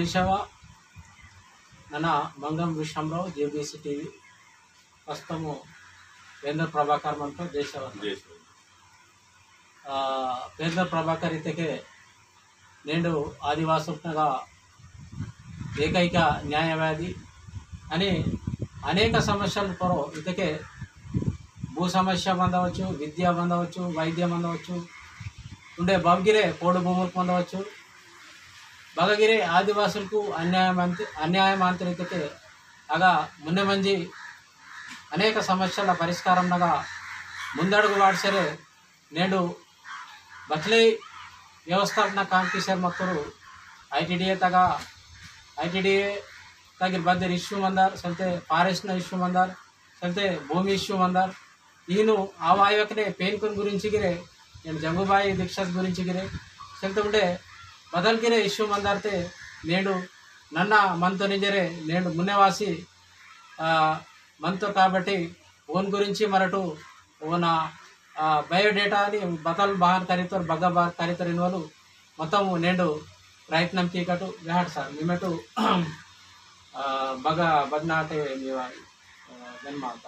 జయసేవ ನನ್ನ ಮಂಗಂ ವಿಶ್ರಾಮರಾವ್ JBCTV ప్రస్తుతము పెంధర్ ప్రభాకర్ మనతో జయసేవ పెంధర్ ప్రభాకర్ ఇతకే నేడు ఆదివాసులుగా ఏకైక న్యాయవాది అని అనేక సమస్యలు కొర ఇతకే భూ సమస్య పొందవచ్చు, విద్య పొందవచ్చు, వైద్యం పొందవచ్చు, ఉండే బగిరే కోడు భూములు పొందవచ్చు, బగగిరే ఆదివాసులకు అన్యాయమాంతరికతే అగా మున్నె మంది అనేక సమస్యల పరిష్కారంగా ముందడుగు వాడ్సరే నేడు బట్లే ವ್ಯವಸ್ಥಾಪನಾ ಕಾಂಪಿಸರ್ ಮಕ್ಕಳು ITDA ತಗಿ ಬದರ್ ಇಶ್ಯೂ ಮಂದಾರ್ ಸಲ್ತೆ ಫಾರೆಸ್ಟ್ನ ಇಶ್ಯೂ ಮಂದಾರ್ ಸಲ್ತೆ ಭೂಮಿ ಇಶ್ಯೂ ಮಂದಾರ್ ఈను ఆ వాయువకనే పేన్కొన్ గురించిగిరే నేను జంగుబాయి దీక్షస్ గురించిగిరే సల్తే ఉండే బదల్గిరే ఇష్యూ మందార్తే నేడు నన్న మనతో నిజరే నేడు మున్నెవాసి మనతో కాబట్టి ఓన్ గురించి మరటు ఓన బయోడేటా అని బతల్ బాహర్ కరీతోర్ బగ్గ బాహర్ కరీతోర్ ఇన్వాలు మొత్తం నేడు ప్రయత్నం కీకటు వేహాడు సార్ మేమటు బగ్గ బద్నాటే మీవా జన్మాత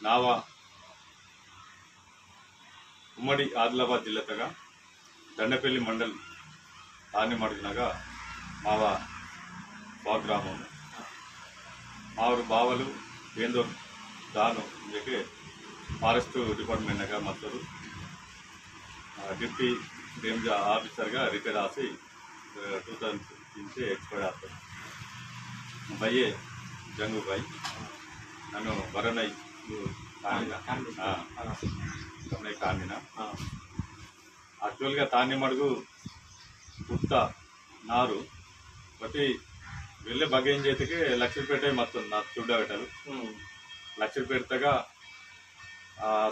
నావా ఉమ్మడి ఆదిలాబాద్ జిల్లాతగా దండపల్లి మండల్ తాని మడుగునగా మావా స్వగ్రామం మావరు బావలు పెంధోర్ దాను ఇంకే ఫారెస్ట్ డిపార్ట్మెంట్గా మత్తరు డిప్యూటీ రేంజ్ ఆఫీసర్గా రిటైర్ ఆసి 2003 से एक्सपायर आता भैये जंगू भाई नन्नु बरनई कांदिना యాక్చువల్గా తాని మడుగు పుట్ట నారు బట్టి వెళ్ళే బగేం చేతికి లక్ష్మీపేట మొత్తం నా చూడబెట్టారు లక్ష్మీపేటగా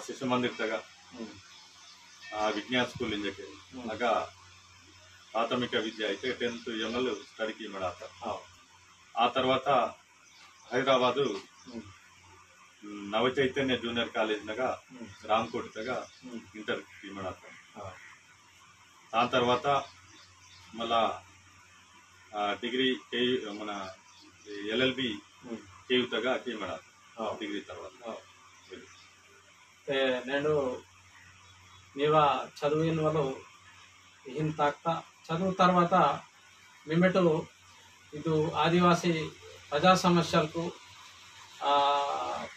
శిశు మందిర్తగా విజ్ఞాన స్కూల్ ఇంజకి అలాగా ప్రాథమిక విద్య అయితే 10th ML స్టడీకి మడాత ఆ తర్వాత హైదరాబాదు నవ చైతన్య జూనియర్ కాలేజ్నగా రామ్కోట్గా ఇంటర్కి మడాత దాని తర్వాత మళ్ళా డిగ్రీ మన LLB కేయుతగా మడాత డిగ్రీ తర్వాత నేను నీవా చదివిన వాళ్ళు ఈయన తాక్తా చదువు తర్వాత మేమెటు ಇದು ఆదివాసీ ప్రజా సమస్యలకు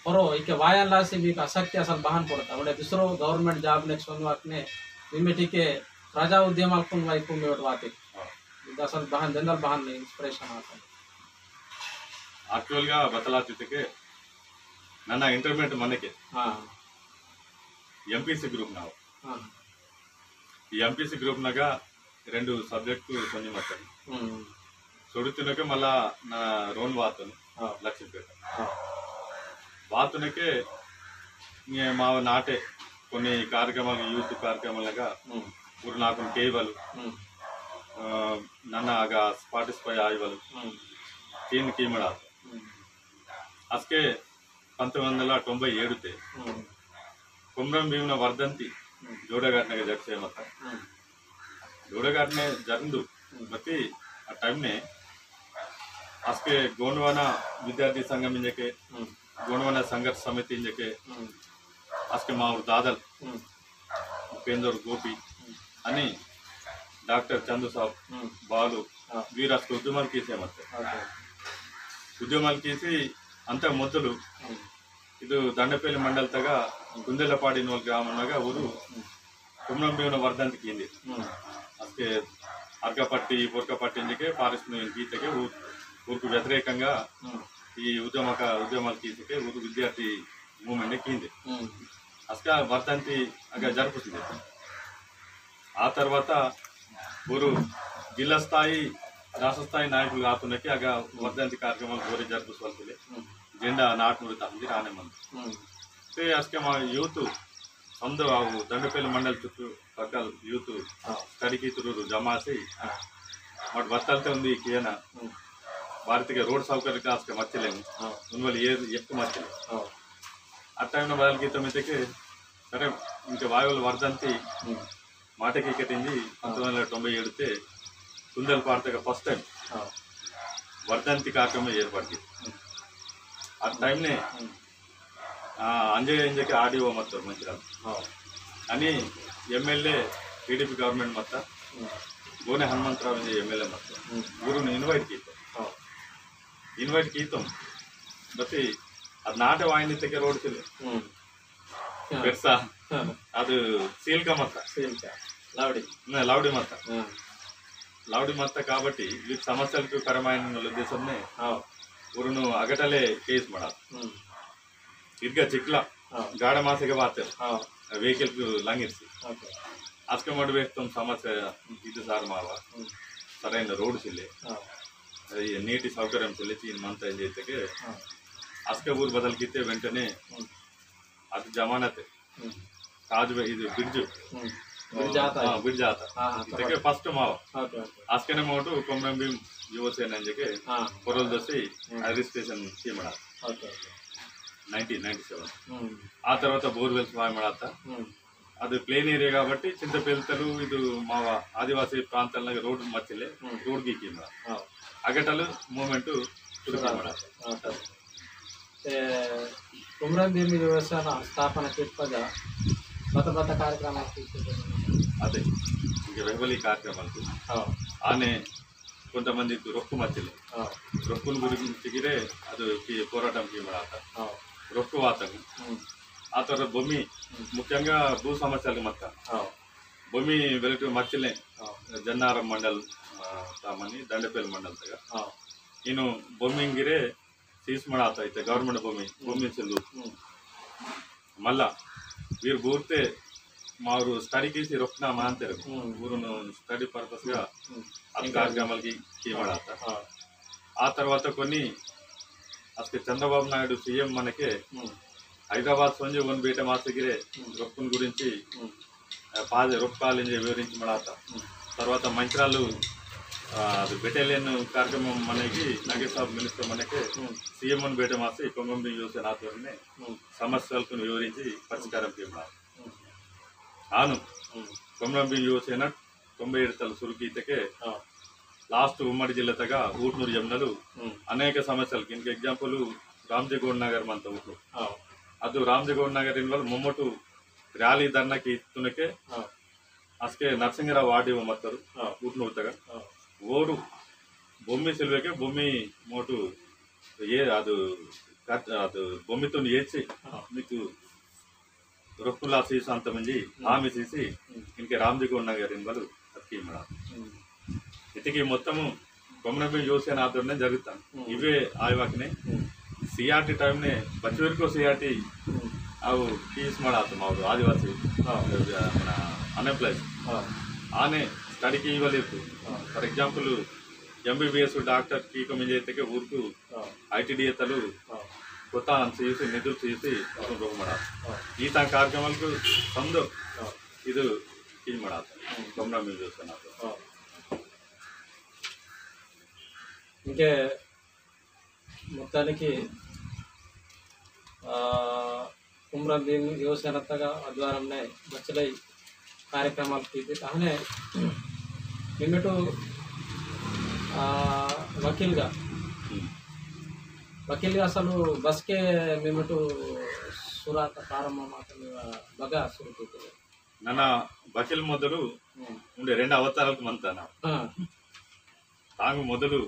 परो इके वायन लासी भी आसक्ति असल बहान पड़ता उन्हें दूसरो गवर्नमेंट जॉब नेक्स्ट वन वाकने मिमेटी के प्रजा उद्यमाल कुन वाइकु में उठवाते असल बहान जनरल बहान में इंस्पिरेशन आता एक्चुअल गा बतलाते के नन्ना इंटरमीडिएट मन के MPC ग्रुप ना ఈ MPC గ్రూప్ నగా 2 సబ్జెక్టు కొన్ని మట్టని సొడుతునకే మళ్ళా నా రోన్ వాతను లక్ష్మీపేట వాతునకే మా నాటే కొన్ని కార్యక్రమాలు యూత్ కార్యక్రమాలుగా ఊరు నాకు కేవలు నన్న ఆಗ పార్టిసిపై ఆయివలు तीन कीमड़ा असके 1997 कुमरम भीमन वर्धंती जोड़गाटने के जगह मत जोड़गाटने जरंदु बत्ती आ टाइम ने असके गोंडवाना विद्यार्थी संघम इंजके गोंडवाना संघर्ष समिति इंजके असके मावर दादल पेंदोर गोपी अनि डॉक्टर चंदू साहब बालू वीर असके उद्यमाल कीसे मत उद्यमाल कीसी अंत मोदलु ಇದು ದಂಡಪೇಲಿ ಮಂಡಲ್ ತಗ ಗುಂದೆಲಪಾಡಿ ಅನ್ನೋ ಗ್ರಾಮನಾಗ ಊರು ಕುಮ್ರಂ ಭೀಮನ ವರ್ಧಂತಿ ಕಿಂದಿ ಅದಕ್ಕೆ అర్కపట్టి బొర్కపట్టి ఇందుకే ఫారెస్ట్ గీతకే ఊరికి వ్యతిరేకంగా ఈ ఉద్యమాలు గీతకే ఊరు విద్యార్థి మూవ్మెంట్ కింది అసక వర్ధంతి అగా జరుపుతుంది ఆ తర్వాత ఊరు జిల్లా స్థాయి రాష్ట్ర స్థాయి నాయకులు కాకుండా అగా వర్ధంతి కార్యక్రమాలు గోరి జరుపుకోవాల్సింది జెండా నాటుముడుతా ఉంది రానే మంది అసలు మా యూత్ అందరూ దండపల్లి మండలి చుట్టూ పక్కల యూత్ స్టడీకి తిరుగు జమాసి వాటి బత్తాలతో ఉంది కేన భారతీయ రోడ్ సౌకర్యం అసలు మర్చలేము ఉన్వల్ ఎక్కువ మర్చలేము ఆ టైంలో బదల గీతం అయితే సరే ఇంకా వాయువుల వర్ధంతి మాటకి ఎక్కటింది 1997 ಕುಂದಲ್ ಪಾರ್ತಕ ಫಸ್ಟ್ ಟೈಮ್ ವರ್ಧಂತಿ ಕಾರ್ಯಕ್ರಮ ಏರ್ಪಡ್ತಿ ಆ ಟೈಮ್ನೇ ಅಂಜೆ ಆಡಿಯೋ ಮತ್ತು ಮಂಚಿರಾಲ್ అని ఎమ్మెల్యే టీడీపీ గవర్నమెంట్ మొత్తం ಗೋನೆ ಹನುಮಂತರಾವ್ ಎಮ್ಮೆಲ್ಯೆ ಮತ್ತು ಗುರುನ ಇನ್ವೈಟ್ ಕೀತಂ ಮತ್ತೆ ಅದು ನಾಟ ವಾಹಿನಿತಕ್ಕೆ ರೋಡ್ತಿಲ್ಲ ಬೆರ್ಸಾ ಅದು ಸೀಲ್ಕ ಮತ್ತ లౌడి మత్త కాబట్టి వీటి సమస్యలకు పరమైన ఉద్దేశంనే ఊరును అగటలే కేసు ಮಾಡಾದ ಇರ್ಗ ಚಿಕ್ಲ ಗಾಢ ಮಾಸಿಗೆ ಬಾತೇವೆ ವೆಹಿಕಲ್ ಲಂಗಿರ್ಸಿ ಅಸ್ಕೆ ಮಾಡಬೇಕು ಸಮಸ್ಯೆ ಇದು ಸಾರ್ ಮಾವ ಸరైన రోడ్స్ ఇల్లే నీటి సౌకర్యం చెల్లించి మంత ఏం చేస్తే అస్కే ఊరు బదలికితే వెంటనే అది జమానతే కాజు ఇది బ్రిడ్జ్ ఆత ಇದಕ್ಕೆ ಫಸ್ಟ್ ಮಾವ ಅಸ್ಕೆನೆ ಮೋಟು ಕೊಮ್ಮೆ ಭೀಮ್ ಯುವಸೇನೆ ಅಂಜಕ್ಕೆ ಕೊರಲ್ ದೋಸಿ ರಿಜಿಸ್ಟ್ರೇಷನ್ ಕೀ ಮಾಡಾದ 1997 ఆ తర్వాత బోర్వెల్స్ బాగా ಮಾಡಾತ ಅದು ಪ್ಲೇನ್ ಏರಿಯಾ కాబట్టి చింతపేల్తలు ಇದು మావ ఆదివాసీ ప్రాంతాల రోడ్ మధ్యలే రోడ్ గీకి అగటలు మూమెంట్ కుమ్రం భీమ్ దేవస్థాన స్థాపన బత కార్యక్రమాలు అదే ఇంకా వెహబలి కార్యక్రమాలకు ఆనే కొంతమంది రొక్కు మధ్యలే రొక్కుల గురించి అది పోరాటంకి ಮಾಡಾತ రొక్కు వాతకు ఆ తర్వాత భూమి ముఖ్యంగా భూ సమస్యలకు మొత్తం భూమి వెలుగు మధ్యలే జన్నారం మండల్ ತಾಮನಿ ದಂಡಪೇಲ್ ಮಂಡಲ್ ತಗ ಇನ್ನು ಭೂಮಿಂಗಿರೆ ಸೀಸ್ ಮಾಡಾತ ಐತೆ ಗೌರ್ಮೆಂಟ್ ಭೂಮಿ ಚೆಲ್ಲು ಮಲ್ಲ వీరు పూర్తే మా ఊరు స్టడీకి రొక్కిన మా అంటారు ఊరును స్టడీ పర్పస్గా అది కార్యక్రమాలకి కీమడాత ఆ తర్వాత కొన్ని అసలు చంద్రబాబు నాయుడు సీఎం మనకే హైదరాబాద్ సొంజ వన్ బీట మాసగిరే రొక్కుని గురించి రొక్కాలని వివరించి మడాత తర్వాత మంచిరాలు అది బెటాలియన్ కార్యక్రమం మనకి నాగేష్ సాబ్ మినిస్టర్ మనకి సీఎం అని బేట మాసి కొంగంబి యోజన ఆధ్వర్యంలో సమస్యలకు వివరించి పరిష్కారం చేయమన్నారు ఆను కొంగంబి యోజన 97 తల సురుకీతకే లాస్ట్ ఉమ్మడి జిల్లా తగ ఊట్నూరు యమునలు అనేక సమస్యలకు ఇంక ఎగ్జాంపుల్ రామ్జగౌడ్ నగర్ మంత ఊట్లు ಅದು ರಾಮಜಗೌಡ ನಗರ ಇನ್ವಲ್ ಮೊಮ್ಮಟು ರ್ಯಾಲಿ ಧರ್ನಕ್ಕೆ ಇತ್ತುನಕ್ಕೆ ಅಷ್ಟೇ ನರಸಿಂಗರಾವ್ ಆಡಿವ ಮತ್ತರು ಊಟ್ನೂರ್ತಾಗ ಓಡು ಬೊಮ್ಮಿ ಸಿಲ್ವೆಗೆ ಬೊಮ್ಮಿ ಮೋಟು ಅದು బొమ్మితో ఏడ్చి మీకు రొక్కులా సీసు అంతమంది హామీ తీసి ఇంకే రామ్జగౌడ్ నగర్ ఇన్వాళ్ళు అతికి ఇతికి మొత్తము బొమ్మనబి యోసేన ఆధ్వర్యంలో జరుగుతాను ఇవే ఆయువాకినే సిఆర్టీ టైమ్నే బచ్చివరకు సిఆర్టీ అವು ఫీస్ ಮಾಡಾತು ಅವರು ಆದಿವಾಸಿ మన అన్ఎంప్లాయ్స్ ఆనే స్టడీకి ఇవ్వలేదు ఫర్ ఎగ్జాంపుల్ ఎంబీబీఎస్ డాక్టర్ కి కమిజైతే ఊరుకు ఐటీడీఏతలు కొత్త చేసి నిధులు చేసి రోగ ಮಾಡಾತು ಈ ತ ಕಾರ್ಯಕ್ರಮలకు ಸಂದು ಇದು ಇದು ಮಾಡಾತು ಗಮನ చూస్తున్నారు ఇంకే మొత్తానికి కుమ్రం భీమ్ యువసేనతగా ఆధ్వర్యంలో బచ్చలై కార్యక్రమాలు తీసి అలానే నిన్నటు వకీల్గా అసలు బస్కే మేమటు సురాత ప్రారంభం అతను బాగా సురు ನನ್ನ ವಕೀಲ್ ಮೊದಲು ఉండే 2 ಅವತಾರಕ್ಕೆ ಮಂತಾನ ತಾಂಗು ಮೊದಲು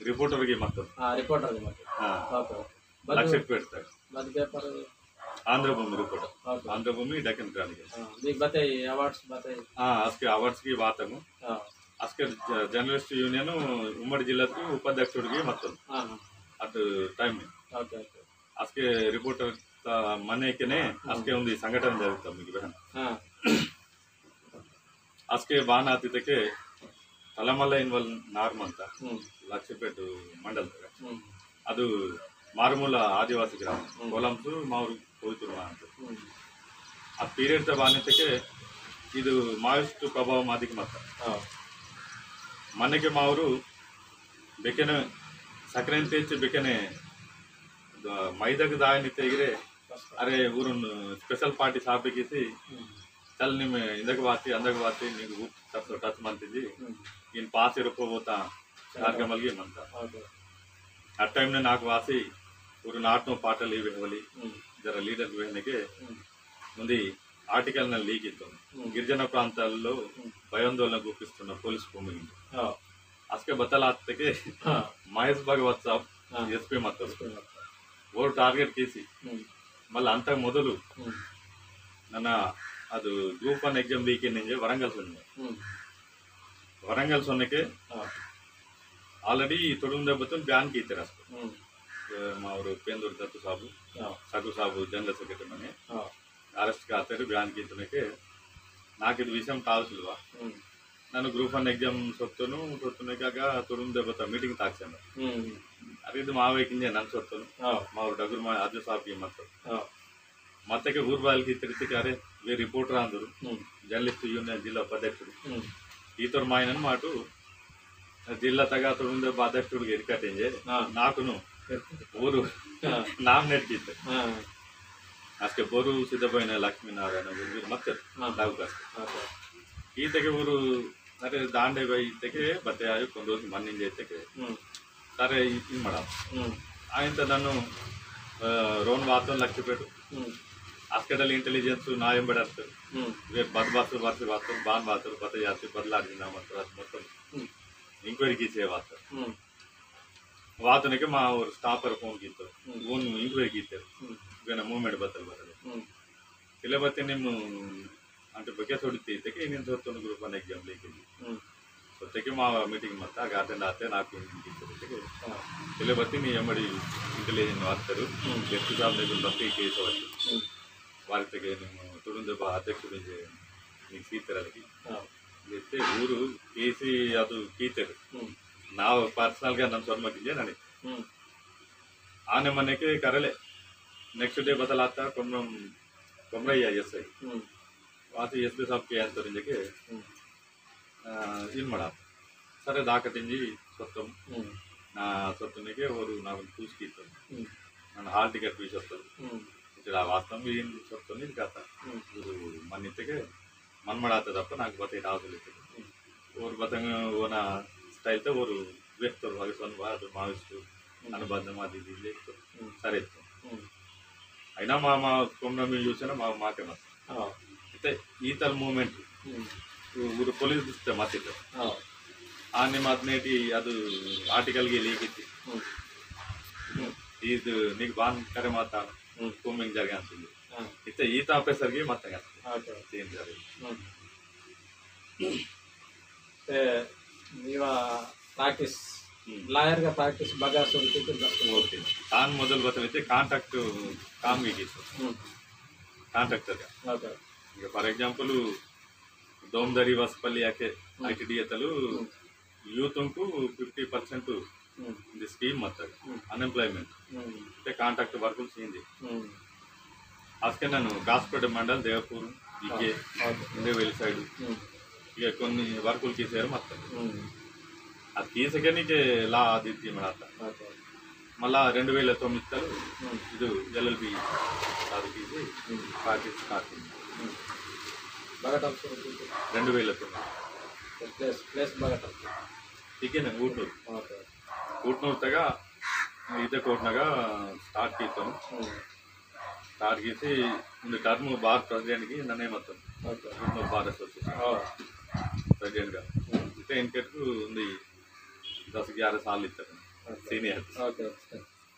ರಿಪೋರ್ಟರ್ಗೆ ಮತ್ತು ರಿಪೋರ್ಟರ್ಗೆ ಮತ್ತು ಲಕ್ಷ ಪೇಡ್ತಾರೆ ಬದ್ ಪೇಪರ್ ಆಂಧ್ರಭೂಮಿ ರಿಪೋರ್ಟರ್ ಆಂಧ್ರಭೂಮಿ ಡಕ್ಕನ್ ಕ್ರಾನಿಕಲ್ మీకు बताई అవార్డ్స్ बताई అస్కే అవార్డ్స్ కి బాతము అస్కే జర్నలిస్ట్ యూనియన్ ఉమ్మడి జిల్లాకు ఉపాధ్యక్షుడికి మొత్తం అటు టైం అస్కే రిపోర్టర్ మనేకనే అస్కే ఉంది సంఘటన జరుగుతాం మీకు అస్కే బాణాతితకే ತಲಮಲ್ಲ ಇನ್ವಾಲ್ ನಾರ್ಮಂತ ಲಕ್ಷಪೇಟು ಮಂಡಲ ಅದು ಮಾರುಮೂಲ ಆದಿವಾಸಿ ಗ್ರಾಮ ಕೋಲಂಸು ಮಾವರು ಹೋಯ್ತುರು ಅಂತ ಆ ಪೀರಿಯಡ್ ಬಾನಿತಕ್ಕೆ ಇದು ಮಾವಿಷ್ಟು ಪ್ರಭಾವ ಮಾದಿಗೆ ಮತ್ತ ಮನೆಗೆ ಮಾವರು ಬೇಕೇನೆ ಸಕ್ಕರೆ ತೆಚ್ಚಿ ಬೇಕೇನೆ ಮೈದಾಗ ದಾಯನಿ ತೆಗಿರೆ ಅರೆ ಊರನ್ನು ಸ್ಪೆಷಲ್ ಪಾರ್ಟಿ ಸಾಪಿಗಿಸಿ ಚಲ್ ನಿಮ್ಮ ಇಂದಕ್ಕೆ ಬಾತಿ ಅಂದಾಗ ಬಾತಿ ನೀವು ಟಚ್ ಮಾಡ್ತಿದ್ದಿ ఈయన పాస్ ఇరుకోపోతా కార్యక్రమాలకి ఏమంతా ఆ టైంలో నాకు వాసి ఊరు నాటం పాటలు ఇవి ఇవ్వాలి జర లీడర్ వేయడానికి ముందు ఆర్టికల్ లీక్ ఇస్తాం గిరిజన ప్రాంతాల్లో భయాందోళన గుప్పిస్తున్న పోలీస్ భూమి అసకే బతలాత్తకి మహేష్ భగవత్ సాబ్ ఎస్పీ మత్తరు ఓరు టార్గెట్ తీసి మళ్ళీ అంత మొదలు ನನ್ನ ಅದು ಗ್ರೂಪ್ 1 ಎಕ್ಸಾಮ್ ವೀಕೆಂಡ್ ನಿಂಗೆ ವರಂಗಲ್ ಸೊನ್ನೆ ವರಂಗಲ್ ಸೊನ್ನೆಗೆ ಆಲ್ರೆಡಿ ತೊಡಗುಂದ ಬತ್ತು ಬ್ಯಾನ್ ಕೀತಾರೆ ಅಷ್ಟು ಅವರು ಪೇಂದೂರ್ ದತ್ತು ಸಾಬು ಸಗು ಸಾಬು ಜನರಲ್ ಸೆಕ್ರೆಟರಿ ಮನೆ ಅರೆಸ್ಟ್ ಕಾತಾರೆ ಬ್ಯಾನ್ ಕೀತನಕ್ಕೆ ನಾಕಿದು ವಿಷಯ ಕಾಲ್ಸಿಲ್ವಾ ನಾನು ಗ್ರೂಪ್ 1 ಎಕ್ಸಾಮ್ ಸೊತ್ತುನಕ್ಕಾಗ ತೊಡಗುಂದ ಬತ್ತ ಮೀಟಿಂಗ್ ತಾಕ್ಸಾನು ಅರೆ ಇದು ಮಾವೇಕಿಂದೆ ನನ್ನ ಸೊತ್ತನು ಮಾವ್ರು ಡಗುರು ಮಾ ಅಜ್ಜ ಸಾಬ್ಗೆ ಮತ್ತೆ ಊರ್ ಬಾಲ್ಗೆ ತಿರುತಿಕಾರೆ ವೇ ರಿಪೋರ್ಟರ್ ಅಂದರು ಜರ್ನಲಿಸ್ಟ್ ಯೂನಿಯನ್ ಜಿಲ್ಲಾ ಉಪಾಧ್ಯಕ್ಷರು ಈತರ ಮಾಯನ ಮಾಟು జిల్లా తగా తొమ్మిది అధ్యక్షుడికి ఎరికట్టింది నాకును ఊరు నామినేట్ ఇస్తే అసలు బోరు సిద్ధపోయిన లక్ష్మీనారాయణ ಮತ್ತೆ ಈತಗೆ ಊರು ಅರೆ ದಾಂಡೆ ಈತಗೆ ಬತ್ತೆ ಆಗಿ ಒಂದು రోజు ಮಣ್ಣಿಂದ ಈತಗೆ సరే ఇది మేడం ఆయనతో నన్ను రోన్ వాతం లక్ష్య పెట్టు హాస్పిటల్ ఇంటెలిజెన్స్ నా ఎంబడతారు బద్బాసు వర్ష వాతారు బాన్ వాతారు బత జాతి బదలాడిన మొత్తం इंक्वायरी की वातने के माँ और स्टाफर फोन की इंक्वायरी की मूवमेंट बतल बतले बत्ते निम अंटे बके सोड़ती इन ग्रूप 1 एग्जाम लेके सोते माँ मीटिंग मत अटेंड आते ना बत्ती नी एमड़ी इंटेलिजेंस वार्तर एस साहब बत्ती केस वार्ते तुड़े अध्यक्ष सीतरगी ಊರು ಕೇಸಿ ಅದು ಕೀತರು ನಾವು ಪರ್ಸನಲ್ గా ನಮ್ಮ ಸ್ವರ್ಮಕ್ಕಿದ್ದೆ ನನಗೆ ಆನೆ ಮನೆಗೆ ಕರಲೆ ನೆಕ್ಸ್ಟ್ ಡೇ ಬದಲಾತ ಕೊಮ್ರಯ್ಯ ಎಸ್ ಐ ವಾಸಿ ಎಸ್ ಪಿ ಸಾಬ್ಗೆ ಅಂತರಿಂಜಕ್ಕೆ ಇದು ಮಾಡ ಸರಿ ದಾಕಟಿಂಜಿ ಸೊತ್ತಂ ನಾ ಸೊತ್ತನಿಗೆ ಅವರು ನಾವು ಕೂಸ್ಕಿತ್ತು ನಾನು ಹಾಲ್ ಟಿಕೆಟ್ ಫೀಸ್ ಸೊತ್ತರು ఇక్కడ వాస్తవం ఏం సొత్తని కథ ఊరు మన్నితಗೆ मन मड़ातदप ना बता और बतंग ओन स्टाइल तो और व्यक्त माविस्ट अनुबंध मादी सर అయినా మా కొమ్రమి చూసినా మాకే అయితే ఈతల మూమెంట్ ఊరు పోలీస్ చూస్తే మాతిತ್ತು ಆನೆ ಮಾತನೇಟಿ ಅದು ಆರ್ಟಿಕಲ್ಗೆ ಲೀಕ್ ಇತ್ತು ಇದು ನೀನು ಬಾನ್ ಕರೆ ಮಾತಾಡ ಕೂಮಿಂಗ್ ಜರ್ಗೆ ಅಂತಿದ್ದು इतने ईत आफीसर की मत प्राक्टिस लायर का प्राक्टिस बगा ओके तान मोदल बतलते कांट्राक्ट काम कांट्राक्टर फॉर एग्जांपल दोमदरी वसपल्ली याके ITD तलु यूथ को 50% स्कीम मत अनएंप्लॉयमेंट कांट्राक्ट वर्क आज ನಾನು ಕಾಸ್ಪೇಟೆ ಮಂಡಲ್ ದೇವಪುರ ಇಕೆ ಇಂದೇವೇಲಿ ಸೈಡ್ ಈಗ కొన్ని వర్కులు తీసారు మొత్తం అది తీసకనికే లా ఆదిత్య ಮಾಡಾತ మళ్ళా 2009 ಇದು LLB అది తీసి ప్రాక్టీస్ స్టార్ట్ బాగా టఫ్ 2009 ప్లేస్ బాగా టఫ్ ఇకేನ ಊಟ್ನೂರು ತಗ ಇದೇ ಕೋಟ್ನಾಗ ಸ್ಟಾರ್ಟ್ ಕೀತನು स्टार्ट की टर्म बार प्रेसिडेंट की नन्ने मत बार एसोसिएशन प्रेसिडेंट का इनके 10-11 साल सीनियर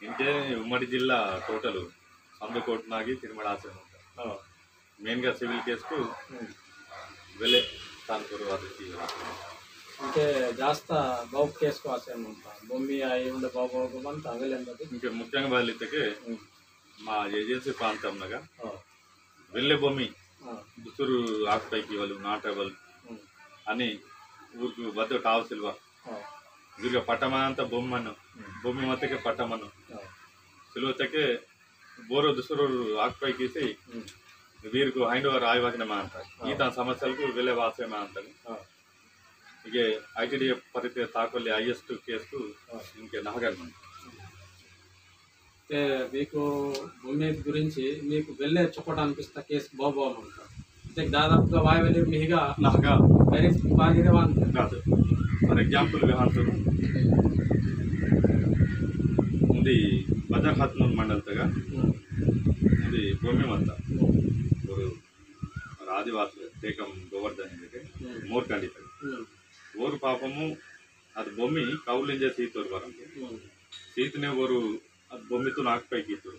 इनके उम्मडी जिला टोटल संदकोटनागी तिरमड़ासे मेन गा सिविल केस को वेले स्थानपुर इंके जास्त बाउ केस को आसे भूमि आई उंडे बाउ बंत अवेले इंके मुख्यंगा बालितके మా ఏజెన్సీ ప్రాంతంగా వెళ్ళే భూమి దుస్తురు ఆకుపైకి వాళ్ళు నాటేవాళ్ళు అని ఊరికి వద్ద కావాల్సిల్వా వీరికి పట్టమనంత భూమి మొత్తకే పట్టమను సిలువతకే బోరో దుస్తురు ఆకుపైకేసి వీరికి హ్యాండ్ ఓవర్ ఆయివాకినమా అంటారు ఈ తన సమస్యలకు వెళ్ళే వాసేమా అంటారు ఇక ITD పరిస్థితి తాకొల్లి IS2 కేసుకు ఇంకే నహగల్మని మీకు భూమి గురించి మీకు వెళ్ళే చుక్కటానిపిస్తా కేసు బాగుంటుంది దాదాపుగా వాయి వెళ్ళి మీగా నాగా డైరెక్ట్ బాగా కాదు ಫಾರ್ ಎಕ್ಸಾಂಪಲ್ ವಿಹಾಂತರು ఉంది బజార్ హత్నూర్ మండల్ తగా ఉంది భూమి అంతా ஒரு ఆదివాసి టేకం గోవర్ధన్ ಇದೆ ಮೂರು ಖಂಡಿತ ಓರು ಪಾಪಮು ಅದು ಬೊಮ್ಮಿ ಕೌಲಿಂಜ ಸೀತೋರು ಬರಂತೆ ಸೀತನೆ ಓರು ಅದು ಬೊಮ್ಮಿತು ನಾಲ್ಕು ಪೈಕಿ ಇತ್ತು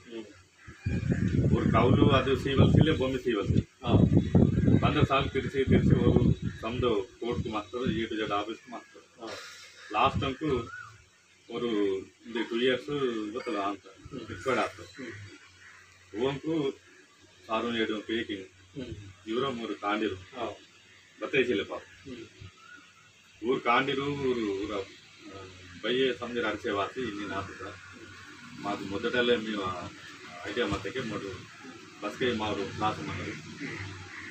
ಓರು ಕೌಲು ಅದು ಸೀವಲ್ಸಿಲ್ಲೇ ಬೊಮ್ಮಿ ಸೀವಲ್ಸಿ 15 ಸಾಲ ತಿರ್ಸಿ ಓರು ತಮ್ಮದು ಕೋರ್ಟ್ಗೆ ಮಾಡ್ತಾರೆ A to Z ಆಫೀಸ್ಗೆ ಮಾಡ್ತಾರೆ ಲಾಸ್ಟ್ ಅಂಕು ಓರು 2 years ಗೊತ್ತಲ್ಲ ಅಂತ ಎಕ್ಸ್ಪೈರ್ಡ್ ಆಗ್ತದೆ ಓಂಕು 6-7 ಪೇಕಿಂಗ್ ಇವರ 3 ಕಾಂಡಿರು ಬತ್ತೈಸಿಲ್ಲ ಪಾಪ ಊರು ಕಾಂಡಿರು ಊರ ಬಯ್ಯೆ ಸಮಜ ಅಡಿಸೇವಾಸಿ ಇನ್ನೇನು ಆಗ್ತದೆ మాకు మొదటలే మేము ఐడియా మతకే మూడు బస్కే మారు క్లాస్ అన్నారు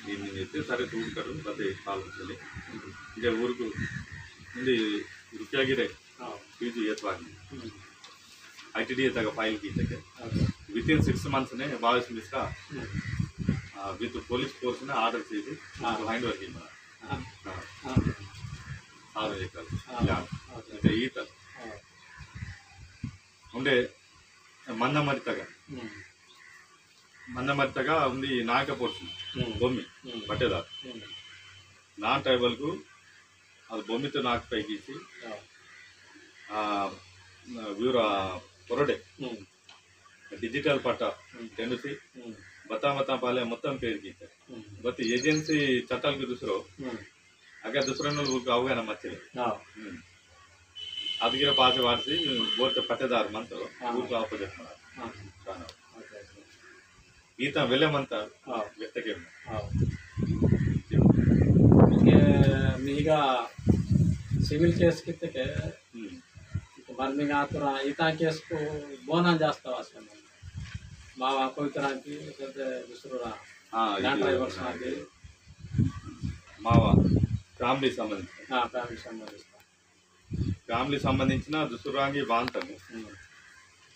నేను చెప్తే సరే చూడతారు ప్రతి కాలం ఇదే ఊరుకు ఉంది రుప్యాగిరే ఫీజు ఏత్వాగి ఐటీడీఏ తగ్గ ఫైల్కి ఇచ్చకే వితిన్ 6 monthsనే బావిస్ మిస్గా విత్ పోలీస్ ఫోర్స్ని ఆర్డర్ చేసి నాకు హ్యాండ్ ఓవర్ చేయమన్నారు 6 ఎకరాలు అంటే ఈతలు ఉండే మందమరితగా ఉంది నాయక పోర్షన్ బొమ్మి పట్టేదారు నాన్ ట్రైబల్కు అది బొమ్మితో నాకు పైకి ఇచ్చి వీర పొరడే డిజిటల్ పట్ట తెనుసి బతా పాలే మొత్తం పేరుకి ఇచ్చారు బట్ ఏజెన్సీ చట్టాలకు దూసరో అక్కడ దూసరా ఊరికి అవగాహన మచ్చలేదు ಅದಕ್ಕೆ ಪಾಸೆ ಮಾಡಿಸಿ ಬೋಟ್ ಪಟ್ಟೆದಾರ ಮಂತ ಊರಿಗೆ ಆಪೋಸಿಟ್ ಮಾಡ ಈತ ಬೆಲೆ ಮಂತ ವ್ಯಕ್ತಕ್ಕೆ ಈಗ ಸಿವಿಲ್ ಕೇಸ್ ಕಿತ್ತಕ್ಕೆ मरने आतुरा इता केस को बोना जास्त वाचन मावा कोई तरह की दुसरा ड्राइवर साथे मावा ఫ్యామిలీ సంబంధించిన ఫ్యామిలీ సంబంధించిన దుసురాంగి బాంతము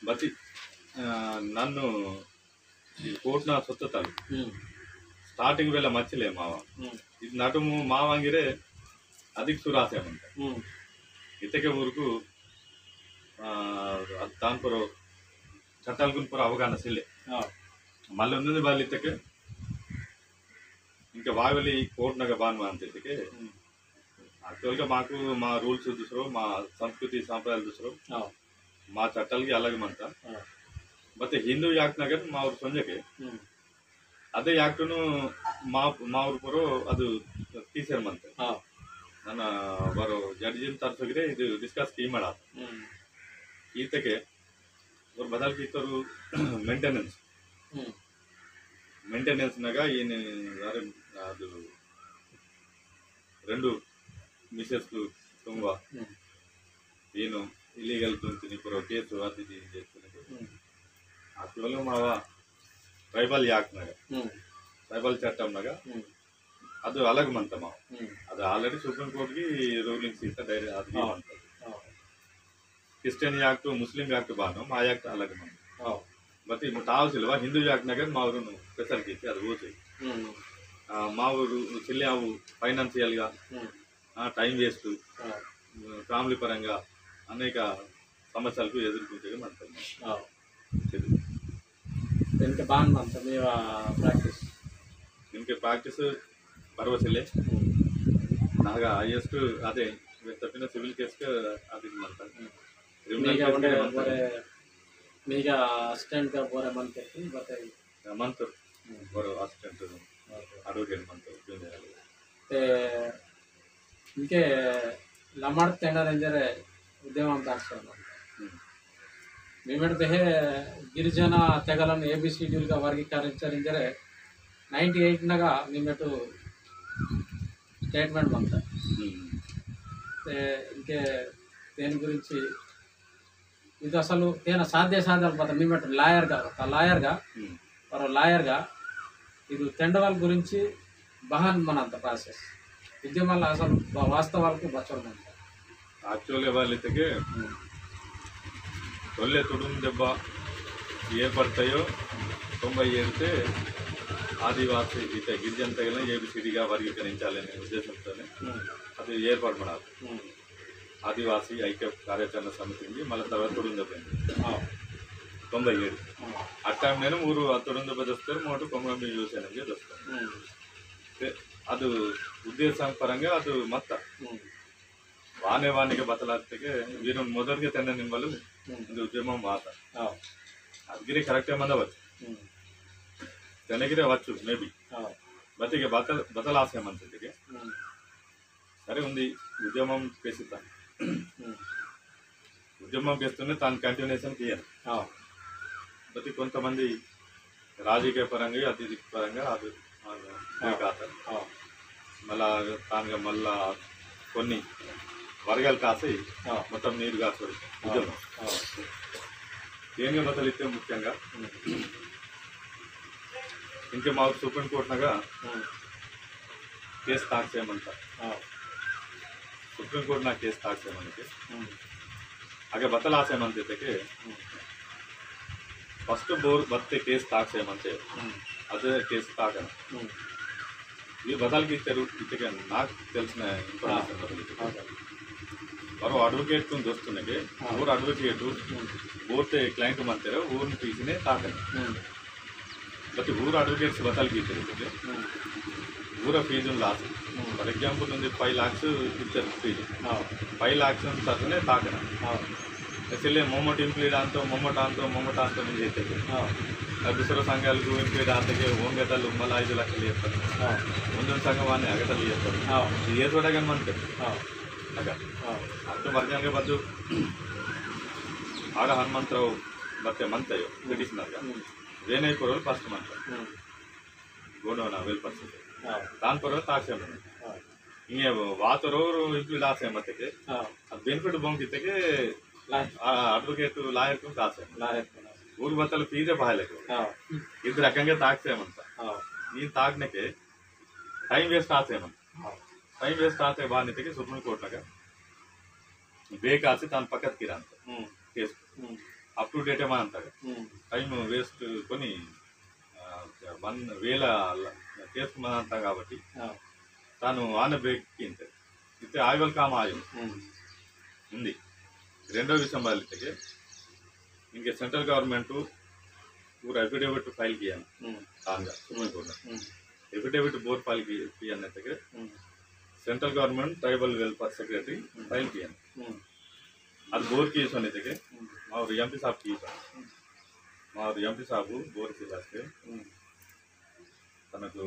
బతి నన్ను ఈ కోట్న సొత్తతలు స్టార్టింగ్ ವೇಳೆ ಮಚ್ಚಲೆ ಮಾವ ಇದು ನಟುಮು ಮಾವಂಗಿರೆ ಅಧಿಕ ಸುರಾಸೆಮಂತ ಇತಕ್ಕೆ ಊರುಕು దానిపర చట్టాల గురించి అవగాహన సిల్లే మళ్ళీ ఉన్నది వాళ్ళు ఇతకే ఇంకా వావలి కోర్టునగా బాను అంతకే యాక్చువల్గా మాకు మా రూల్స్ చూసారు మా సంస్కృతి సాంప్రదాయాలు చూసారు మా చట్టాలకి అలాగమంత బట్ హిందూ యాక్ట్ నగర్ మా ఊరు సంజకే ಅದೇ ಯಾಕ್ಟು మా ಊರು ಪುರೋ ಅದು ತೀಸೇರ್ಮಂತೆ ನನ್ನ ಬರೋ ಜಡ್ಜಿನ ತರ್ಸೋಗ್ರೆ ಇದು ಡಿಸ್ಕಸ್ ಕೀ ಮಾಡ ಈತಕ್ಕೆ ಅವ್ರು ಬದಲ್ಕಿತ್ತರು ಮೇಂಟೆನೆನ್ಸ್ನಾಗ ಏನು ಅದು 2 ಮಿಸಸ್ಗೂ ತುಂಬ ಏನು ಇಲೀಗಲ್ ತುಂತೀನಿ ಪುರೋ ಕೇಸು ಅದು ಇದು చేస్తున్నారు అట్లలో మావ ట్రైబల్ యాక్ట్ನಾಗ ట్రైబల్ చట్టంನಾಗ ಅದು ಅಲಗಮಂತ ಮಾವ ಅದು ಆಲ್ರೆಡಿ ಸುಪ್ರೀಂ ಕೋರ್ಟ್ಗೆ ರೂಲಿಂಗ್ಸ್ ಇತ್ತ ಡೈರಿ ಅದು ಅಂತ Christian act Muslim act Banu ಮಾ ಯಾಕ್ಟ್ ಅಲಗಮಂತ ಬಟ್ ಈಗ ತಾವಸಿಲ್ವಾ ಹಿಂದೂ ಯಾಕ್ಟ್ನಾಗ మా ఊరు స్పెషల్కి ఇచ్చి అది పోతాయి మా ఊరు చెల్లి అవు ఫైనాన్షియల్గా టైం వేస్ట్ ఫ్యామిలీ పరంగా అనేక సమస్యలకు ఎదుర్కొంటే అంటారు इनके बान मानते हैं मेरा प्रैक्टिस इनके प्रैक्टिस परवसिले नागा हाईएस्ट अदे तप्पिన सिविल केस के అది मानता मीगा उन्हें बोरे मीगा असिस्टेंट का बोरे मानते हैं बताइए मानते बोरे असिस्टेंट एडवोकेट मानते ते इनके लमाड़ तेंडर इंजरे उद्यम दाक्षर మేమేంటే గిరిజన తెగలను ABCDలుగా వర్గీకరించారంటే 98నగా మేమేటు స్టేట్మెంట్ ಬಂತ ఇంకే దేని గురించి ఇది అసలు తేన సాధ్యాలు పద మేమేటు లాయర్గా ఇది తెండవాళ్ళ గురించి బహాన్ మనంత ప్రాసెస్ ఉద్యమాల అసలు వాస్తవాలకు బచ్చడం యాక్చువల్గా వాళ్ళకి ಒಳ್ಳೆ ತುಡುಂಬ ದೆಬ್ಬ ಏರ್ಪಡ್ತಾಯೋ 97 ఆదివాసి ఇత గిరిజన తెగలను ABCDగా వర్గీకరించాలనే ఉద్దేశంతోనే అది ఏర్పాటు పడాలి ఆదివాసీ ఐక్య కార్యాచరణ సమితి ఉంది, మళ్ళీ తర్వాత తొడుందపోయింది 97 ఆ టైం నేను ಊರು తొడుందప దొస్తారు మోటు కొంగంబి యూసేన దొస్తారు ಅದು ಉದ್ದೇಶ ಪರಂಗೆ ಅದು ಮತ್ತ ವಾಣಿಗೆ ಬದಲಾಗ್ತಿಗೆ ವೀರ ಮೊದಲಿಗೆ ತಂದೆ ನಿಮ್ಮಲು ಒಂದು ಉದ್ಯಮ ಮಾತ ಅದಗಿರಿ ಕರೆಕ್ಟೇ ಮಂದవచ్చు తెనగిరే వచ్చు మేబీ బతికే బదలాసే మంచిదిಗೆ సరే ఉంది ఉద్యమం చేసిద్దాం ఉద్యమం చేస్తూనే తాను కంటిన్యూషన్ తీయాలి బతి కొంతమంది రాజకీయ పరంగా అది పరంగా అది కాదు మళ్ళా తానుగా మళ్ళా కొన్ని వర్గాలు కాసి మొత్తం నీరు కాసి ఉద్యమం దేనిగా బదలిస్తే ముఖ్యంగా ఇంకే మాకు సుప్రీంకోర్టునగా కేసు తాక్ చేయమంటారు ಸುಪ್ರೀಂ ನಾ ಕೇಸ್ ತಾಕ್ಸೆ మనకి ಹಾಗೆ ಬದಲಾಸೆ ಮಂತಿದ್ದಕ್ಕೆ ಫಸ್ಟ್ ಬೋರ್ ಬತ್ತೆ ಕೇಸ್ ತಾಕ್ಸೆ ಮಂತೆ ಅದೇ ಕೇಸ್ ತಾಕನ ಈ ಬದಲ್ಗೆ ಇದ್ದಕ್ಕೆ నాకు తెలిసిన ఇన్ఫర్మేషన్ బదలితే మరో అడ్వకేట్ తో దొస్తున్న게 ఊరు అడ్వకేట్ ಬೋತೆ ಕ್ಲೈಂಟ್ ಮಾಡ್ತಾರೆ ಊರಿನ ಫೀಸ್ನೇ ತಾಕನ ಬಟ್ ಊರು ಅಡ್ವకేಟ್ಸ್ ಬದಲ್ಗೆ ಇದ್ದಕ್ಕೆ ಊರ ಫೀಸು ಲಾಸ್ ఫర్ ఎగ్జాంపుల్ ఉంది 5 lakhs ఇచ్చారు ఫీజు 5 lakhs తరచునే తాకన इसलिए मोमोट इंप्लीड आंतो नहीं देते दूसरे संघाలకు इंप्लीड आते ओंगेतल मళ్ళీ 5 లక్షలు ఇస్తారు ముందు సంఘవాన్ని అగతలు ఇస్తారు ఏ చోటగా మనకి అగ అంత వర్గంగా బద్దు ಆಗ ಹನುಮಂತರಾವ್ ಮತ್ತೆ ಮಂತಯ್ಯ ಪಿಟಿಷನರ್ಗ ವೇನೈ ಕೊರೋರು ಫಸ್ಟ್ ಮಂತ ಗೋಡವನ ವೆಲ್ ಪರ್ಸೆಂಟ್ ತಾನು ಕೊರೋರು ತಾಕ್ಷೆ ಮನೆ ಹಿಂಗೆ ವಾತರೋರು ಇಂಪ್ಲೀಡ್ ಆಸೆ ಮತ್ತಕ್ಕೆ ಅದು ಬೆನಿಫಿಟ್ ಬಂದಿದ್ದಕ್ಕೆ అడ్వకేట్ లాయర్కు రాసాను ఊరి బత్తలు ఫీజే బాగాలేదు ఇద్దరు రకంగా తాక్సేమంట నేను తాకినకే టైం వేస్ట్ ఆసేమంట టైం వేస్ట్ ఆసే బాధ్యతకి సుప్రీంకోర్టుగా ಬೇಕಾಸಿ ತಾನು ಪಕ್ಕದ ಕಿರ ಅಂತ ಕೇಸ್ ಅಪ್ ಟು ಡೇಟ್ ಏಮಂತಾಗ టైం వేస్ట్ కొని 1000 కేసు అంతా కాబట్టి తాను ఆన బ్రేక్ కింద ఇతే ఆయువల్ కామ ఆయు ఉంది రెండో విషయం బయలుదేరితే ఇంకే సెంట్రల్ గవర్నమెంట్ पूरा एफिडेविट फाइल किया तानगा supreme court affidavit board file किया ने central government tribal welfare secretary file किया అది बोर्ड की सोने थे और एमपी साहब की और एमपी साहब बोर्ड की रास्ते తనకు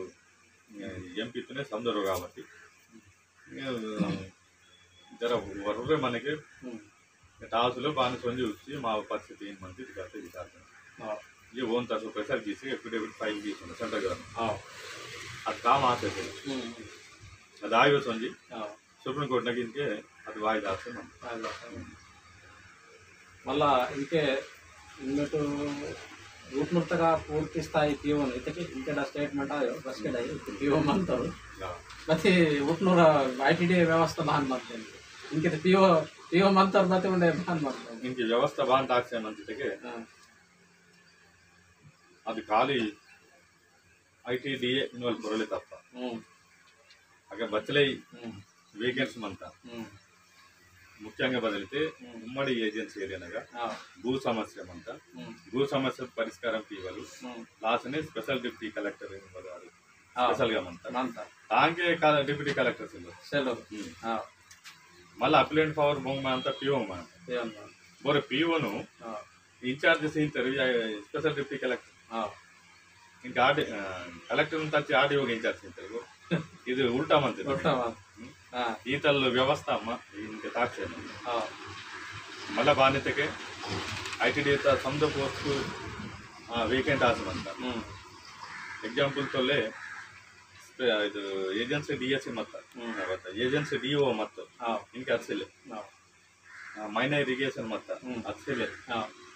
ఎంపీతోనే సందరు కాబట్టి జర వరురే మనకి టాసులో బాగా సొంది వచ్చి మా పరిస్థితి ఏం మంచి ఇది కాదు ఇది కాదు ये ओन तरफ प्रेशर की एफिडेविट फाइल की सेंट्रल गवर्नमेंट అది काम आते थे అది ఆగి సొంది సుప్రీం కోర్టు నగిన్కే అది వాయిదా మళ్ళా ఇంకే ಇನ್ನೊಟ್ಟು ರೂಟ್ನುರ್ತಗ ಪೂರ್ತಿ ಸ್ಥಾಯಿ ಪಿಒನ್ ಇದಕ್ಕೆ ಇಂಕೆಡ ಸ್ಟೇಟ್ಮೆಂಟ್ ಆಯೋ ಬಸ್ಕೆಡ್ ಆಗಿ ಪಿಒ ಮಂತರು ಮತ್ತೆ ಊಟ್ನೂರ ಐಟಿಡಿ ವ್ಯವಸ್ಥೆ ಬಾನ್ ಮಾಡ್ತೇನೆ ಇಂಕೆ ಪಿಒ ಮಂತರು ಮತ್ತೆ ಒಂದೇ ಬಾನ್ ಮಾಡ್ತೇನೆ ఇంకే వ్యవస్థ బాన్ తాక్సే మంతికి అది ఖాళీ ఐటీడీఏ ఇన్వాల్వ్ కొరలే తప్ప ಹಾಗೆ ಬಚ್ಚಲೈ ವೇಕೆನ್ಸ್ ಮಂತ ముఖ్యంగా బదిలితే ఉమ్మడి ఏజెన్సీ ఏరియానగా భూ సమస్య మంట భూ సమస్య పరిష్కారం తీయవలు లాస్ట్నే స్పెషల్ డిప్యూటీ కలెక్టర్ బదారు స్పెషల్ గా మంట తాంకే డిప్యూటీ కలెక్టర్ మళ్ళీ అప్లైంట్ పవర్ బొమ్మ అంతా పిఓ బోరే పిఓను ఇన్ఛార్జ్ సీంటారు స్పెషల్ డిప్యూటీ కలెక్టర్ ఇంకా కలెక్టర్ తచ్చి ఆర్డీఓగా ఇన్ఛార్జ్ సీంటారు ఇది ఉల్టా మంత్రి ఈతల వ్యవస్థ అమ్మ ఇంకా తాక్షే మళ్ళీ బాధ్యతకే ఐటీడీ సొంత పోస్టు వేకెంట్ ఆసమంట ಎಕ್ಸಾಂಪಲ್ತೊಲ್ಲೆ ಇದು ಏಜೆನ್ಸಿ ಡಿಎಸ್ಸಿ ಮತ್ತು ಏಜೆನ್ಸಿ ಡಿಒ ಮತ್ತು ಇಂಕೆ ಹಚ್ಚಿಲ್ಲ ಮೈನರ್ ಇರಿಗೇಷನ್ ಮತ್ತು ಹಚ್ಚಿಲ್ಲ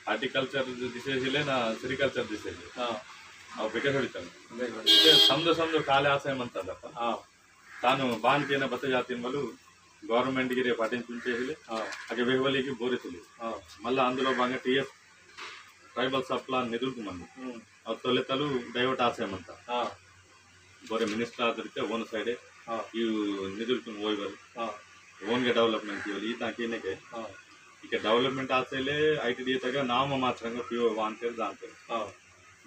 ಹಾರ್ಟಿಕಲ್ಚರ್ ದಿಸೇಜಿಲೆ ನಾ ಸಿರಿಕಲ್ಚರ್ ದಿಸೇಜಿ ಅವು ಬೇಕಾ ಹೇಳ್ತಾನೆ ಸಮದು ಖಾಲಿ ಆಸೆ ಅಂತದಪ್ಪ ತಾನು ಬಾಂಡ್ಕೇನ ಬತ್ತ ಜಾತಿನ ಬಲು ಗೌರ್ಮೆಂಟ್ ಗೆ ಪಾಟಿಂచేసి ಹಾಗೆ వెహవలికి బోరితులు మళ్ళీ అందులో బాగా టీఎస్ ట్రైబల్ సప్లాన్ నిధులకు మంది తొలితలు డైవర్ట్ ఆసేమంత బోరే మినిస్టర్ ఆదరితే ఓన్ సైడే ఈ నిధులకు పోయివారు ಓನ್ಗೆ ಡೆವಲಪ್ಮೆಂಟ್ ಇವಲ್ಲಿ ಈ ತಾಕೀನಕ್ಕೆ ಈಗ ಡೆವಲಪ್ಮೆಂಟ್ ಆಸೆಲೆ ITD ತಗ ನಾಮ ಮಾತ್ರಂಗ ಪಿಒ ವಾಂತೇಳಿ ದಾಂತೇಳಿ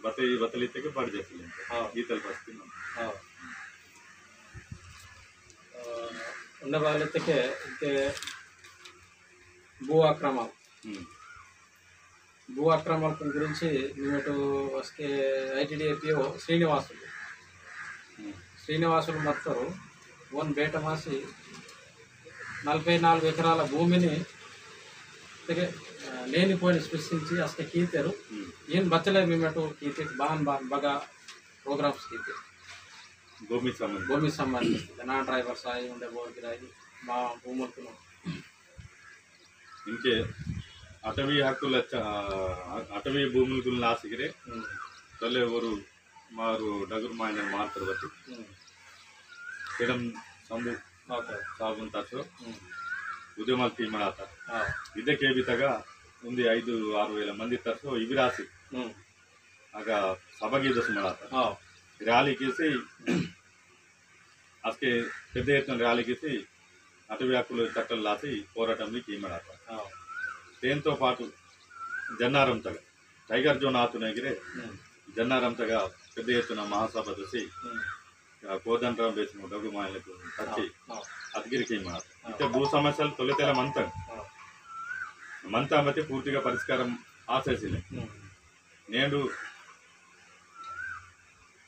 ಬತ್ತೆ ಈ ಬತ್ತಲಿತ್ತಕ್ಕೆ ಪಡ್ಜೆಸಿಲ್ಲ ಈ ತಲ್ ಪರಿಸ್ಥಿತಿ ఉన్న వాళ్ళకి ఇంకే భూ అక్రమాల గురించి మేము వస్తే ITDPO శ్రీనివాసులు మొత్తం ఓన్ బేట మాసి 44 ఎకరాల భూమిని లేనిపోయిన సృష్టించి అసలు కీతారు ఏం బచ్చలే మేము కీతే బాగా ప్రోగ్రామ్స్ కీతే భూమి సంబంధించి నా డ్రైవర్స్ అయి ఉండే బోర్గిరాయి మా భూములకు ఇంకే అటవీ హక్కుల అటవీ భూములకు లాసిగిరే తొలే ఊరు మారు డగురు మాయన మార్తారు బట్టి సేడం సంబు సాగున్ తరచు ఉద్యమాలు తీమడాతారు ఇదే కేబితగా ఉంది 5-6 వేల మంది తరచు ఇవి రాసి ఆಗ సభగీదసు మడాతారు ర్యాలీకేసి అసలు పెద్ద ఎత్తున ర్యాలీకేసి అటవీ హక్కుల చట్టాలు రాసి పోరాటంని తీమడాతారు దేంతో పాటు జన్నారం తగ టైగర్ జోన్ ఆతునగిరే జన్నారం తగ పెద్ద ఎత్తున మహాసభ చూసి కోదండరాం వేసిన డబ్బు మాయలకు తచ్చి అతిగిరికి అయితే భూ సమస్యలు తొలితెల మంతా మధ్య పూర్తిగా పరిష్కారం ఆశించలే నేడు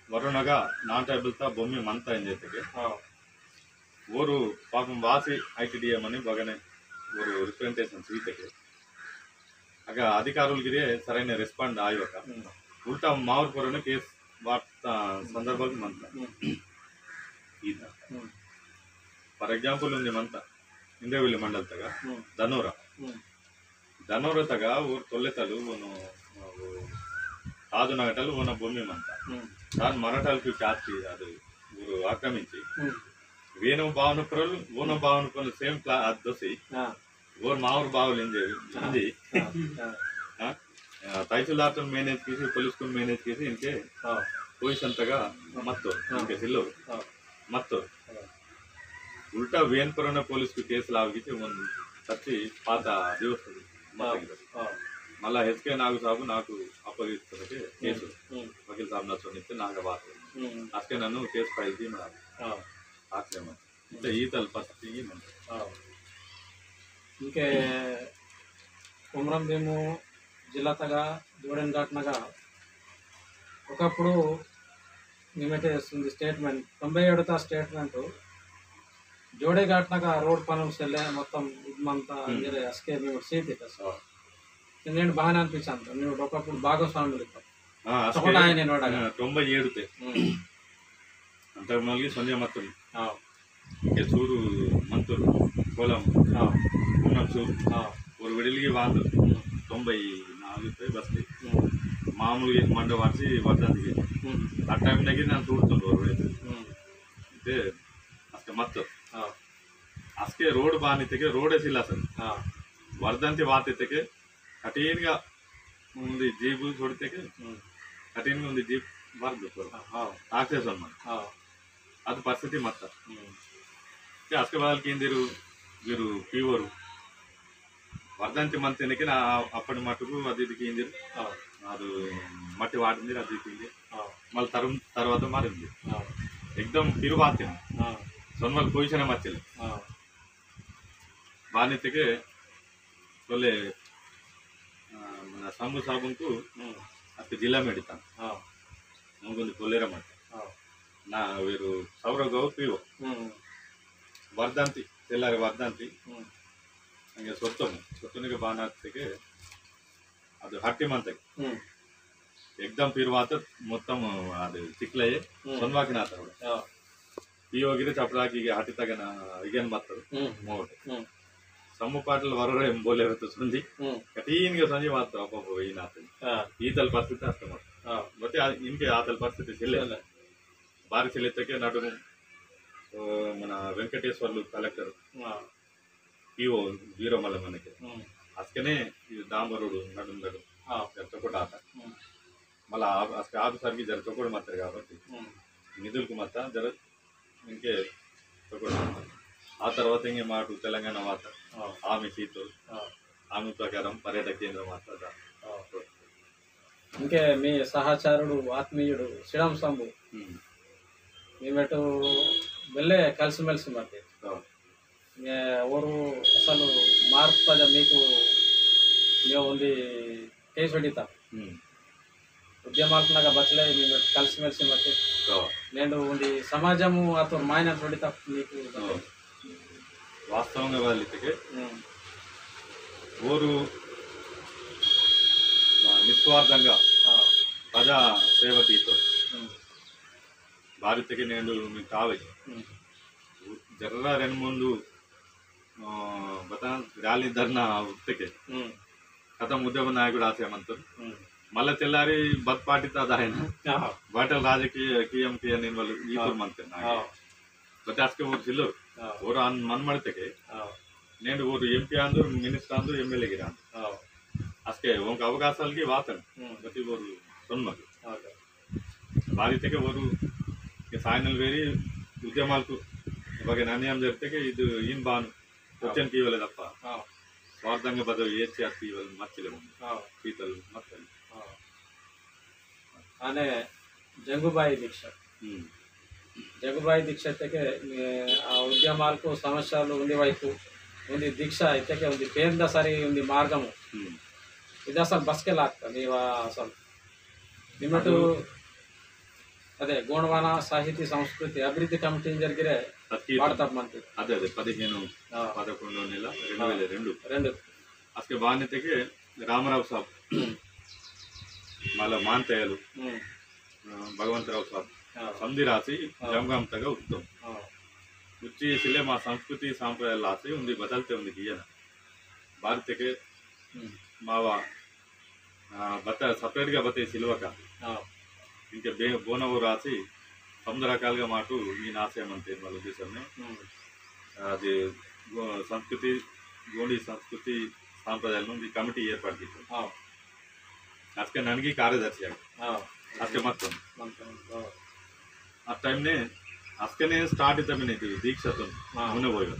వరుణగా నాన్ ట్రైబల్తో భూమి మంతా ఏం చేస్తే ఊరు పాపం వాసి ITDM అని బాగానే ఊరు రిప్రజెంటేషన్ సీతకి ಆಗ ಅಧಿಕಾರಿಗಳಿಗೆ ಸరైన ರೆಸ್ಪಾಂಡ್ ಆಯ್ವಕ ಉಲ್ಟಾ ಮಾವ್ರ ಪರನ ಕೇಸ್ ವಾರ್ತಾ ಸಂದರ್ಭ ಮಂತ ಈತ ಫಾರ್ ಎಕ್ಸಾಂಪಲ್ ఉంది ಮಂತ ಇಂದ್ರವಳ್ಳಿ ಮಂಡಲ ತಗ ಧನೋರ ತಗ ಊರು ತೊಲ್ಲೆತಲು ಓನು రాజునగటలు ఓన భూమి మంత దాని మరాఠాలకు చాచి అది ఊరు ఆక్రమించి వేణు భావన పరులు ఓన భావన పరులు సేమ్ అది దోసి और मावर बावल हिंदी तहसीलदार तो मैनेज की पुलिस को मैनेज की इनके पोजिशन तक मत इनके सिल्लो मत उल्टा वेनपुरन पुलिस को केस लागी तच्ची पात दिवस మళ్ళా హెచ్కే నాగు సాబు నాకు అప్పగిస్తున్నట్టు కేసు వకీల్ సాబ్ నా సున్నిస్తే నాకు బాధ అసకే నన్ను కేసు ఫైల్ చేయమన్నారు ఆశ్రమ అంటే ఈతల పరిస్థితి ఇంకే కుమరం భీము జిల్లాతగా జోడెన్ ఘాట్నగా ఒకప్పుడు మేమైతే వస్తుంది స్టేట్మెంట్ 97వ స్టేట్మెంట్ జోడే ఘాట్నగా రోడ్ పనులు చెల్లె మొత్తం ఇదంతా అసకే మేము సీట్ నేను బాగానే అనిపించాను నేను ఒకప్పుడు భాగస్వాములు 97 ಅಂತ ಮಲ್ಲಿಗೆ ಸಂಜೆ ಮತ್ತೊಂದು ಸೂರು ಮಂತೂರು ಕೋಲಂ ಸೂರು ஒரு విడిలికి వాళ్ళు 94 బస్తి మామూలుగా మండ వాడిచి వర్ధంతికి ఆ టైం దగ్గర నేను చూడుతుండ్రు అయితే అసలు మత్తు అసకే రోడ్ బానితేకే రోడ్ వేసిಲ್ಲ అసలు వర్ధంతి వాతితేకే కఠినంగా ఉంది జీబు చూడితేకే కఠినంగా ఉంది జీప్ బార్దు టాక్సెస్ అన్నమాట అది పరిస్థితి మత్త అసలు వాళ్ళకి ఏందిరు వీరు పీవరు వర్ధంతి మంతెనకి నా అప్పటి మటుకు అది ఏంది అది మట్టి వాడింది అది మళ్ళీ తర్వాత మారింది ఎక్దమ్ తిరువాతి సొన్మల్ పొజిషన్ మచ్చలే బాధ్యతకి ఒళ్ళే మన సంబు సాబుకు అక్కడ జిల్లా మెడితాను ముందు కొల్లేరమ్మంట నా వీరు సౌరగౌ పీవో వర్ధంತಿ తెల్లారి వర్ధಂತಿ ಹಂಗೆ ಸೊತ್ತನಿಗೆ ಬಾನಾಗ್ತಿಗೆ ಅದು ಹಟ್ಟಿ ಮಂತಕ್ಕೆ ಎಕ್ದಮ್ ಪಿರುವಾತ ಮೊತ್ತಮ್ ಅದು ಚಿಕ್ಲಯ್ಯ ಸೊನ್ವಾಕಿನ ಆತ ಈ ಹೋಗಿದ್ರೆ ಚಪ್ಪಲಾಕಿಗೆ ಹಟ್ಟಿ ತಗನ ಈಗೇನು ಮಾತಾಡು ಮೋಟ್ ಸಮ್ಮ ಪಾಟಲ್ ಹೊರಗಡೆ ಎಂಬೋಲೆ ಇರುತ್ತೆ ಸಂಜೆ ಕಟೀನ್ಗೆ ಸಂಜೆ ಮಾತು ಅಪ್ಪ ಏನಾತ ಈತಲ್ ಪರಿಸ್ಥಿತಿ ಅರ್ಥ ಮಾಡ್ತಾರೆ ಮತ್ತೆ ಇನ್ಕೆ ಆತಲ್ ಪರಿಸ್ಥಿತಿ ಸಿಲ್ಲ ಭಾರಿ ಸಿಲಿತ್ತಕ್ಕೆ ನಡು మన వెంకటేశ్వర్లు కలెక్టర్ పిఓ జీరో మళ్ళీ మనకి అసకనే డాంబరుడు నడుందడు జరచకూడదు ఆట మళ్ళీ అసలు ఆఫీసర్కి జరచకూడదు మాత్రం కాబట్టి నిధులకు మొత్తం జర ఇంకే ఆ తర్వాత ఇంక మాటు తెలంగాణ వాత हाँ ఆమె సీతో हाँ ఆమె ప్రకారం పర్యాటక కేంద్రం వాత ఇంకే మీ సహచరుడు ఆత్మీయుడు శ్రీరామ్ సంభు మేమెటు వెళ్ళే కలిసిమెలిసి మరి ఎవరు అసలు మార్పు పద మీకు మేము ఉంది కేసు పెడతా ఉద్యమాత్మక బచ్చలే మేము కలిసిమెలిసి మరి నేను ఉంది సమాజము అతను మాయన పెడతా మీకు వాస్తవంగా వాళ్ళకి ఊరు నిస్వార్థంగా ప్రజా సేవకితో భారతకి నేను మీకు కావాలి జర్ర రెండు ముందు బతా ర్యాలీ ధర్నా ఉత్తకే కథం ఉద్యమ నాయకుడు ఆశయమంతారు మళ్ళీ తెల్లారి బత్ పాటితో ఆయన బాటల రాజకీయం నేను వాళ్ళు ఈ మంత్రి ಮತ್ತೆ ಅಷ್ಟೇ ಊರು ಸಿಲ್ಲರು ಊರು ಮನ್ ಮಾಡ್ತಕ್ಕೆ నేను ఊరు ఎంపీ అందు మినిస్టర్ అందు ఎమ్మెల్యే గిరా ಅಷ್ಟೇ ಒಂಕ ಅವಕಾಶಗಳಿಗೆ ವಾತನ್ ಪ್ರತಿ ಊರು ಸೊನ್ಮದು ಬಾರಿತೆಗೆ ಊರು ಸಾಯನಲ್ ಬೇರೆ ಉದ್ಯಮಾలకు ಇವಾಗ ನಾನೇಂ జరిగితే ಇದು ఈయన బాను వచ్చానికి ఇవ్వలేదప్ప స్వార్థంగా బదులు ఏచి అత్తి ఇవ్వాలి మచ్చలేము పీతలు మచ్చలు అనే జంగుబాయి దీక్ష జగబాయి దీక్ష అయితే ఆ ఉద్యమాలకు సమస్యలు ఉంది వైపు ఉంది దీక్ష అయితే ఉంది పేరుద సరి ఉంది మార్గము ఇది అసలు బస్కే లాక్తుంది అసలు నిన్నటు అదే గోండవాన సాహితీ సంస్కృతి అభివృద్ధి కమిటీ జరిగిరే వాడతాం మంత్రి అదే అదే 15/11 నెల 2002 అసలు బాధ్యతకి రామరావు సాబ్ మళ్ళీ మాంతయ్యలు భగవంతరావు సాబ్ సంధి రాసి జంగాంతగా ఉత్తం వచ్చి సిలే మా సంస్కృతి సాంప్రదాయాలు రాసి ఉంది బదల్తే ఉంది గీయన భారతకే మావా బత సపరేట్గా బతే సిల్వక ఇంకా బోనవు రాసి 9 రకాలుగా మాటు ఈ ఆశయం అంతే వాళ్ళ ఉద్దేశమే అది సంస్కృతి గోండి సంస్కృతి సాంప్రదాయాల నుండి కమిటీ ఏర్పాటు చేశారు అసలు ನನಗೆ కార్యదర్శి అసలు మొత్తం ಆ ಟೈಮ್ನೇ ಅಸ್ಕನೇ ಸ್ಟಾರ್ಟ್ ಇದ್ದ ಮನೆ ದೀಕ್ಷಾತ ಮುನ್ನೆ ಹೋಗಿ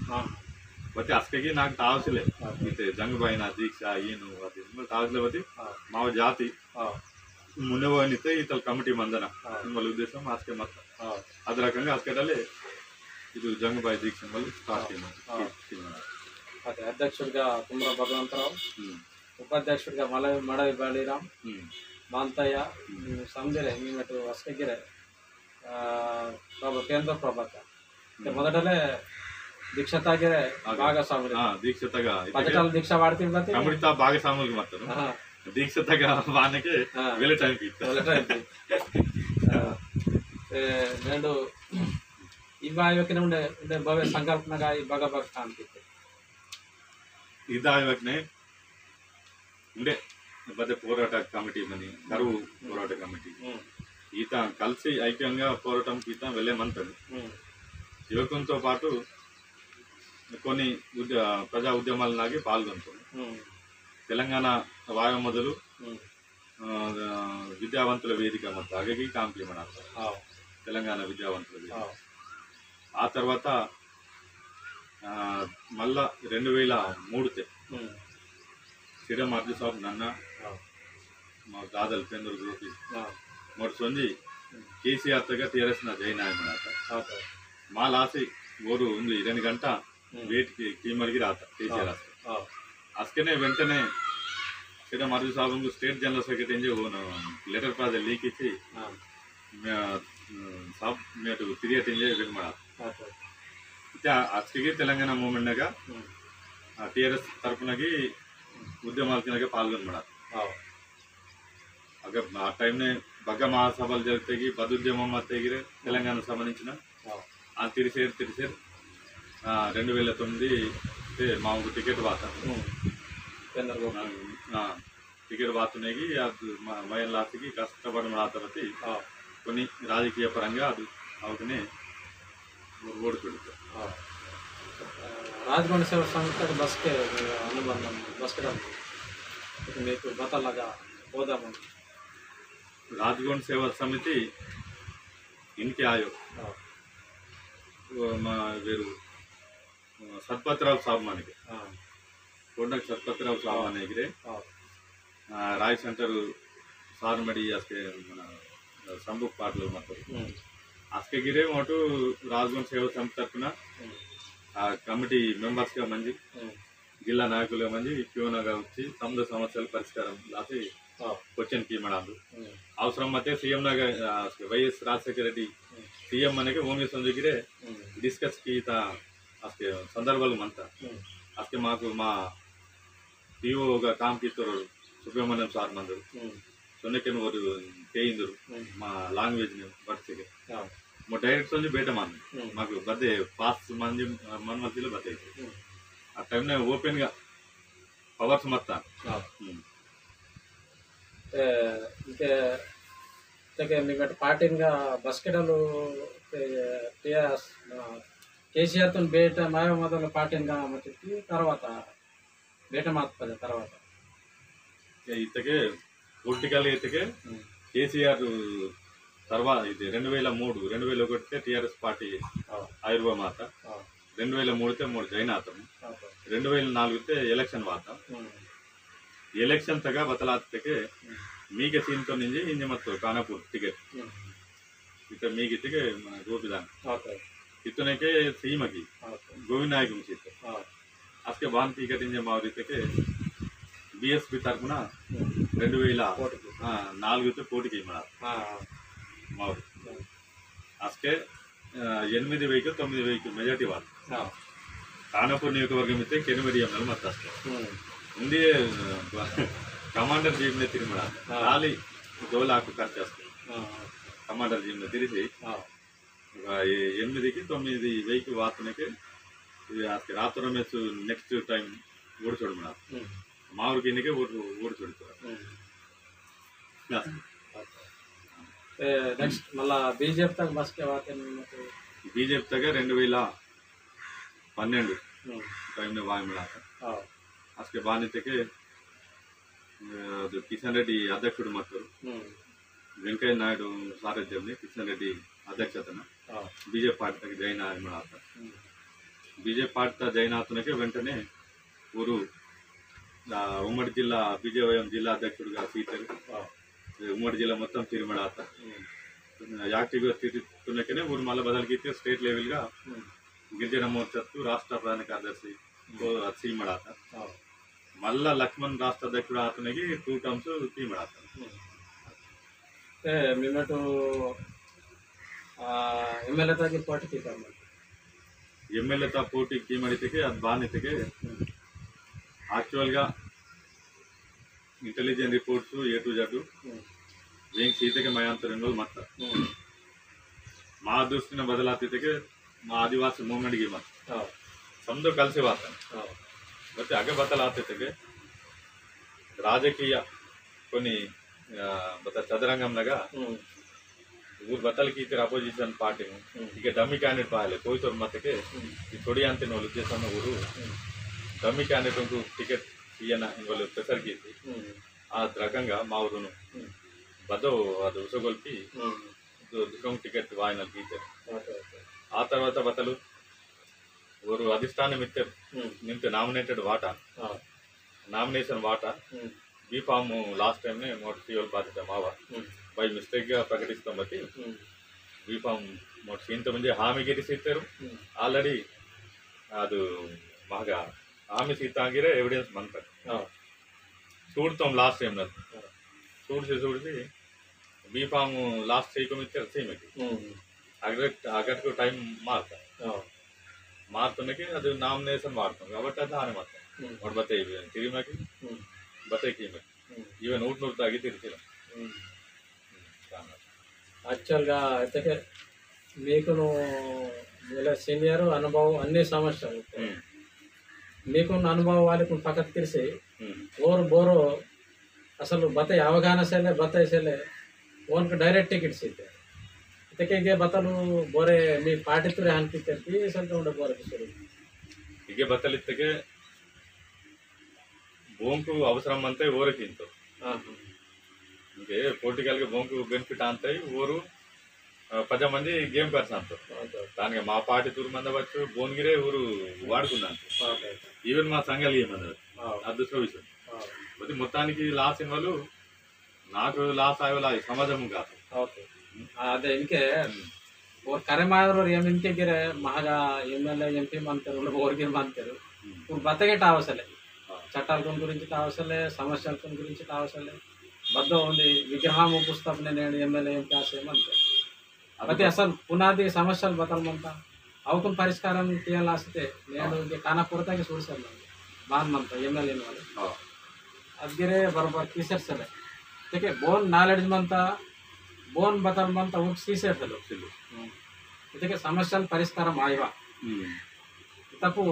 ಮತ್ತೆ ಅಸ್ಕಗೆ నాకు తావసలే అయితే జంగబాయిన దీక్ష ఈను అది తావసలే బట్టి మా జాతి మున్నే పోయితే ఇతల కమిటీ మందన వాళ్ళ ఉద్దేశం అస్కే మొత్తం అదే రకంగా అస్కడలే ఇది జంగబాయి దీక్ష వల్ల స్టార్ట్ అయింది అదే అధ్యక్షుడిగా కుమ్ర భగవంతరావు ఉపాధ్యక్షుడిగా మడవి బాలీరామ్ మాంతయ్య సంజరే మేమటు అస్కగిరే Pendhor Prabhakar మొదటలే దీక్ష తాగిరే భాగస్వాములు దీక్ష తగ పథకాలు దీక్ష వాడితే కమిటీ భాగస్వాములు మాత్రం దీక్ష తగ వానికి వేల టైం నేను ಇವಾಗನೇ ಉಂಡೆ ಉಂಡೆ ಭವ್ಯ ಸಂಕಲ್ಪನಾಗ ಈ ಭಗಭಕ್ತ ಅಂತಿತ್ತು ಇದಾಗನೇ ఉండే పెద్ద పోరాట కమిటీ మని కరువు పోరాట కమిటీ ఈత కలిసి ఐక్యంగా పోరాటం ఈత వెళ్ళేమంటాడు యువకులతో పాటు కొన్ని ప్రజా ఉద్యమాల నాగి పాల్గొంటాడు తెలంగాణ వాయు మొదలు విద్యావంతుల వేదిక మొత్తం అగగి కాంప్లిమెంట్ అంటారు తెలంగాణ విద్యావంతుల వేదిక ఆ తర్వాత మళ్ళా 2003 శ్రీరామ్ అర్జు సాబ్ నన్న మా దాదల్ పెందూరు గ్రూప్ मोट सोंजी केसीआर तक टीआरएस ना जय नाय मनाता माल आसे ओरू उंदी 2 गंटा वेट की टीमर की राता केसीआर आस्कने वेंटने सीधा मारू साहब को स्टेट जनरल सेक्रेटरी जे होना लेटर पास लीक इచ్చి साहब मैं तो क्रिएट इंजे वेट मना इता ASCII Telangana movement Naga TRS तरफुनगी ఉద్యమాలకి పాల్గొనమడ అగ ఆ టైం నే బగ్గ మహాసభలు జరిగితే బదుద్యమం అత్తగిరే తెలంగాణ సంబంధించిన ఆ తిరిసేర్ 2009 మా టికెట్ వాత టికెట్ వాతనేగి అది మయన్ లాస్ట్కి కష్టపడడం ఆ తర్వాత కొన్ని రాజకీయ పరంగా అది అవుతనే ఓడిపోయింది రాజగొండ సేవ సంస్థ బస్కే అనుబంధం బస్కే మీకు బతలాగా పోదాము राजगौंड सेवा समिति इनके आयो वेरू सतपतराव साहब माने कोटक सतपतराव साहब माने गिरे राय सेंटर सार मडी आस्के संबुक पाटलो मत आस्के गिरे मोटू राजगुण सेवा संघ तरफुना कमिटी मेंबर्स గా మంది జిల్లా నాయకులుగా మంది ప్యూనగా వచ్చి తమ సమస్యల పరిష్కారం లాసి క్వశ్చన్ కి మడాదు అవసరం మతే సీఎం నగా వైఎస్ రాజశేఖర రెడ్డి సీఎం మనకి ఓమి సంజగిరే డిస్కస్ की ता आस्के संदर्भाలు మంత आस्के మాకు మా पीओ గా काम की तो सुब्रमण्यम सार मंदर सोने के वो तेईंदर मा लैंग्वेज ने बढ़ते मो डायरेक्ट सोने बेटा मान माको बदे पास मंजी मन मध्य बते आ टाइम ने ओपन गा पवर्स मत्ता ఇంకే మీకు పార్టీగా బస్కెడలు టిఆర్ఎస్ కేసీఆర్ తో బేట మాయ మొదలు పార్టీగా మట్టి తర్వాత బేట మాత్పద తర్వాత ఇతకే పొలిటికల్ ఇతకే కేసీఆర్ తర్వాత ఇది 2003 2001 టిఆర్ఎస్ పార్టీ ఆయుర్వ మాత 2003 మూడు జైనాథం 2004 ఎలక్షన్ వాత ಎಲೆಕ್ಷನ್ ತಗ ಬದಲಾಗ್ತಕ್ಕೆ ಮೀಗೆ ಸೀನ್తో ನಿಂಜಿ ಇಂಜಿ ಮತ್ತು ಕಾನಾಪುರ್ ಟಿಕೆಟ್ ಇತ ಮೀಗಿತ್ತಿಗೆ ಗೋಪಿದಾನ ಇತ್ತನಕ್ಕೆ ಸೀಮಗಿ ಗೋವಿನಾಯಕ ಮುಸಿತ್ತು ಅಷ್ಟೇ ಬಾನ್ ಟಿಕೆಟ್ ಇಂಜಿ ಮಾವರಿತಕ್ಕೆ ಬಿಎಸ್ಪಿ ತರಫುನ 2004 పోటీకి మావరి అస్కే 8,000 మెజార్టీ వాళ్ళు కానాపూర్ నియోజకవర్గం అయితే కెనిమిది ఎమ్మెల్యే మత हिंदी कमांडर जीप ने तिरमड़ा खाली 2 लाख खर्च कमांडर जीप ने तिरी 8 की 9,000 वातने रात्र में नेक्स्ट टाइम ओड छोड़मड़ा मावर की ओड छोड़ता नेक्स्ट मल्ला बीजेपी तक बस के वाते बीजेपी तक 2012 टाइम ने वाय मिला था आजके बानितके किशन रेड्डी अध्यक्षुడు ಮತ್ತು ವೆಂಕಯ್ಯ ನಾಯ್ಡು ಸಾರಥ್ಯದಲ್ಲಿ ಕಿಶನ್ ರೆಡ್ಡಿ ಅಧ್ಯಕ್ಷತನ ಬಿಜೆಪಿ ಪಾರ್ಟಿಗೆ ಜಾಯಿನ್ ಆತ ಬಿಜೆಪಿ ಪಾರ್ಟಿ ಜಾಯಿನ್ ಆತನಕ್ಕೆ వెంటనే ఊరు ఉమ్మడి జిల్లా బీజేవైఎం జిల్లా అధ్యక్షుడిగా సీతరు ఉమ్మడి జిల్లా మొత్తం తిరుమడాత యాక్టివ్గా తిరుగుతున్నకనే ఊరు మళ్ళీ బదలిగితే స్టేట్ లెవెల్గా గిరిజన మోర్చాకు రాష్ట్ర ప్రధాన కార్యదర్శి సీమడాత మళ్ళా లక్ష్మణ్ రాష్ట్ర అధ్యక్షుడు ఆతనికి 2 టర్మ్స్ సీమడాత మిన్నట్టు ఎమ్మెల్యే తగ్గి పోటీకి ఎమ్మెల్యే తా పోటీకి మడితే అది బానితకే యాక్చువల్గా intelligence reports A to Z वेंग सीते मयांतरंगल मत मा दृष्टिन बदलाते मा आदिवासी मूवमेंट की मत समझो कल से बात ಮತ್ತೆ आगे बदलाते राजकीय కొన్ని चदरंगंलागा ऊर बतल की अपोजिशन पार्टी इक डमी कैंडिडेट पाले कोई तो मत के थोड़ी अंत उद्देश्य ऊर डमी कैंडिडेट को टिकेट प्रेसर की आ रकंगा मा ऊर बदो ಅದು ಉಸಗೊಲ್ಪಿ ದುರ್ಗಂ ಟಿಕೆಟ್ ವಾಯಿನಲ್ಲಿ ಗೀತೆ ಆ తర్వాత ಬತಲು ಅವರು ಅಧಿಷ್ಠಾನ ಮಿತ್ತರು ನಿಂತು ನಾಮಿನೇಟೆಡ್ ವಾಟಾ ನಾಮಿನೇಷನ್ ವಾಟಾ बी फार्म लास्ट टाइम ने मोट सीओल बाधित मावा बाय मिस्टेक గా ప్రకటిస్తాం బట్టి बी फार्म मोट सींत म्हणजे ಹಾಮಿ ಗೆರಿಸಿದ್ದರು ಆಲ್ರೆಡಿ ಅದು ಮಗ ಹಾಮಿ ಸೀತಾಂಗಿರೆ ಎವಿಡೆನ್ಸ್ ಬಂತ చూడతాం లాస్ట్ టైం ನಲ್ಲಿ చూడిసి बी फार्म लास्ट सही को मित्र सही में अगर को टाइम मारता के ಅದು ನಾಮಿನೇಷನ್ ಮಾಡ್ತಾం కాబట్టి ಅದು ಹಾನಿ ಮಾಡ್ತಾం और बताइए तिरिमा की बताइए इवन ऊट नूर तागी तिरचिला యాక్చువల్గా అయితే మీకును ఇలా సీనియర్ అనుభవం అన్ని సమస్యలు మీకున్న అనుభవం వాళ్ళకు పక్కకు తిరిసి ఓరు బోరు అసలు బతాయి అవగాహన ಸೇಲೆ ಬತಾಯಿ ಸೇಲೆ ಓನ್ಕ ಡೈರೆಕ್ಟ್ ಟಿಕೆಟ್ಸ್ ಇತ್ತೆ ಇದಕ್ಕೆ ಬತಲು ಬೋರೆ మీ ಪಾರ್ಟಿ ತುರೆ ಅನ್ಪಿತ್ತಿ ಸ್ವಲ್ಪ ಉಂಡ ಬೋರೆ ಸರಿ ಈಗ ಬತಲಿತ್ತಗೆ బోంకు అవసరం అంతే ఓరకింతో ఇంకే పొలిటికల్ గా బోంకు బెనిఫిట్ అంతాయి ఓరు 10 మంది గేమ్ పర్సన్ అంటారు. దానికి మా పార్టీ తూరు మంది అవ్వచ్చు, భువనగిరే ఊరు వాడుకున్నాను. ఈవెన్ మా సంఘాలు ఏమన్నారు అదృష్ట విషయం. మొత్తానికి లాస్ అయిన వాళ్ళు నాకు లాస్ ಆಗೋಲ್ಲ ಸಮಾಜ ಕಾದು. ಓಕೆ ಅದೇ ಇನ್ಕೆ ಅವ್ರು ಕರೆ ಮಾಡಿದ್ರು ಎಮ್ ಇಂಟಿಗೆ ಮಹಾಗ ಎಮ್ ಎಲ್ ಎ ఎంపీ అంటారు ఊరికి అంటారు ఇప్పుడు బతకే కావసలే చట్టాల గురించి కావసలే సమస్యల గురించి కావసలే బద్ద ఉంది విగ్రహం పుస్తకం నేను ఎమ్మెల్యే ఎంపీ ఆశయమంటారు అయితే అసలు పునాది సమస్యలు బతలమంతా అవకు పరిష్కారం తీయాల్సితే నేను కానపూర్తగా చూసాను బాగుందంత ఎమ్మెల్యే వాళ్ళు ಅದ್ಗೆರೆ ಬರೋಬ್ಬರ ತೀಸರ್ಸಲ್ಲ ಯಾಕೆ ಬೋನ್ ನಾಲೆಡ್ಜ್ ಮಂತ ಬೋನ್ ಬತಲ್ ಮಂತ ಉಂಟು ಸೀಸೇರ್ತಲ್ಲ ಇದಕ್ಕೆ ಸಮಸ್ಯೆలు పరిష్కారం ఆయివా తప్పు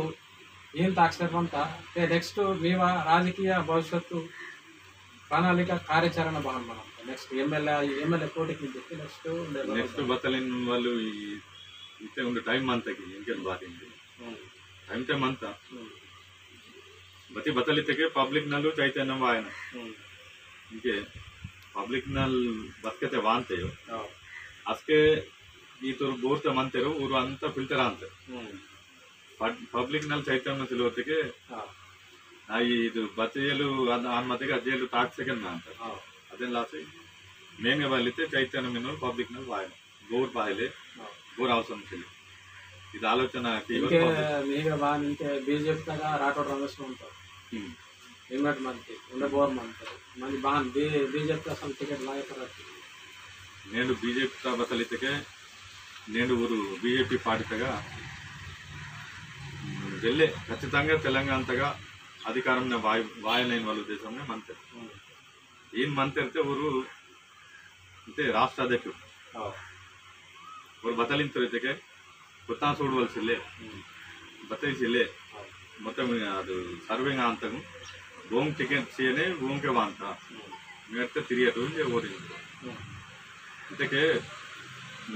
ఏం తాక్షరమంత నెక్స్ట్ మీవా రాజకీయ భవిష్యత్తు ప్రణాళిక కార్యాచరణ బాగుంది మనం నెక్స్ట్ ఎమ్మెల్యే పోటీకి చెప్పి నెక్స్ట్ బతలిన వాళ్ళు ఇంతే ఉండే టైం అంతకి ఇంకేం బాధింది టైం టైం అంతా बती बतलिते पब्लिक नल चैतन्य वायन इंके पब्लिक नल बतकते वानते अस्के बोर्ते मंतेरो ऊर अंत फिल्टर अंत पब्लिक नल चैतन्य सिलवत्तिगे बच्चेलू मत अज्जेलू ताक्सके अंत अदे लासी मेन बलिते चैतन्य मीन पब्लिक नल वायन बोर बाहले बोर अवसर सिले ఇది ఆలోచన బీజేపీ రాఠోడ్ రమేష్ ఉంటారు ఇమ్మటి మంత్రి ఉండే బోర్ మంత్రి మంది బాగా బీజేపీ అసలు టికెట్ లాగా నేను బీజేపీ బతలితే నేను ఊరు బీజేపీ పార్టీగా వెళ్ళే ఖచ్చితంగా తెలంగాణగా అధికారం వాయలేని వాళ్ళ ఉద్దేశంలో మంత్రి ఏం మంత్రి అయితే ఊరు అంటే రాష్ట్ర అధ్యక్షుడు ఊరు బతలించే ಗೊತ್ತಾ ಸೂಡುವಲ್ಸಿಲ್ಲೇ ಬತ್ತೈಸಿಲ್ಲೇ ಮತ್ತೆ ಅದು ಸರ್ವಿಂಗ್ ಅಂತ ಭೂಮಿ ಟಿಕೆಟ್ ಸೇನೆ ಭೂಮಿಗೆ ಅಂತ ಮೇಡ್తే తిరిగేటు ఓడింది ఇంతకే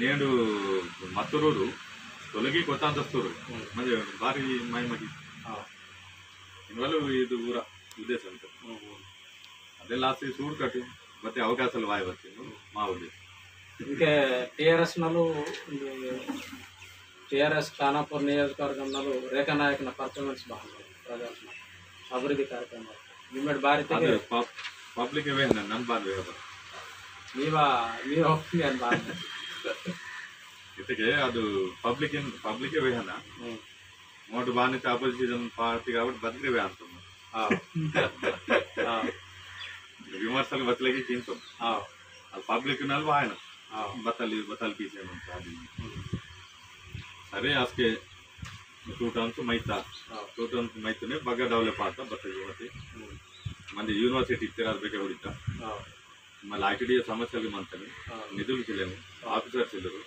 నేను మత్తూరు తొలగి కొత్త అంతస్తూరు మరి భారీ మహిమకి ఇన్వాళ్ళు ఇది ఊర ఉద్దేశం అదే లాస్ట్ చూడు కట్టు ಮತ್ತೆ అవకాశాలు వాయవచ్చు మా ఉద్దేశం ఇంకా టీఆర్ఎస్ నలు టీఆర్ఎస్ ఖానాపూర్ నియోజకవర్గంలో రేఖా నాయకుల పర్ఫార్మెన్స్ బాగుంది ప్రదర్శన అభివృద్ధి కార్యక్రమాలు నిమ్మడి భారత పబ్లిక్ నన్ను బాగా మీ ఒపీనియన్ బాగుంది ಇದಕ್ಕೆ ಅದು ಪಬ್ಲಿಕ್ ವೇಹನ ಮೋಟು ಬಾನಿತ ಅಪೋಸಿಷನ್ ಪಾರ್ಟಿ కాబట్టి బతికే అంటున్నాం విమర్శలు బతలకి తింటాం అది పబ్లిక్ నల్ ఆయన బతలు పీసేమంటారు अरे आज के 2 टर्म्स मैतने बग्गा डेवलप आता बत्ती मंदी यूनिवर्सिटी इतने ಹೊಡಿತಾ मल्ल ITD समस्या मंतनी निधुल सिलेमु आफीसर्स इल्लरू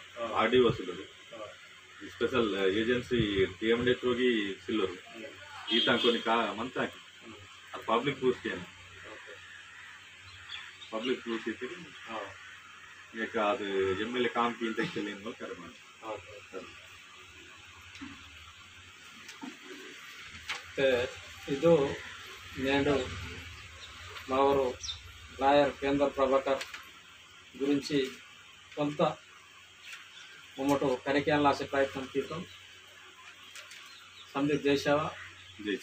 RDOs इल्लरू स्पेशल एजेंसी TMDH होगी सिल्लरू ईता कोनी का मंता पब्लिक प्रूफ के पब्लिक प्रूफ इतने एक ಅದು MLA काम की इंटेक्शन ಏನು ಕರೆಮ ಇದು నేను మా ఊరు లాయర్ పెందర్ ప్రభాకర్ గురించి కొంత మొమ్మటో కనికేయాలని ఆశ ప్రయత్నం చేద్దాం సందీప్ జైశావా జై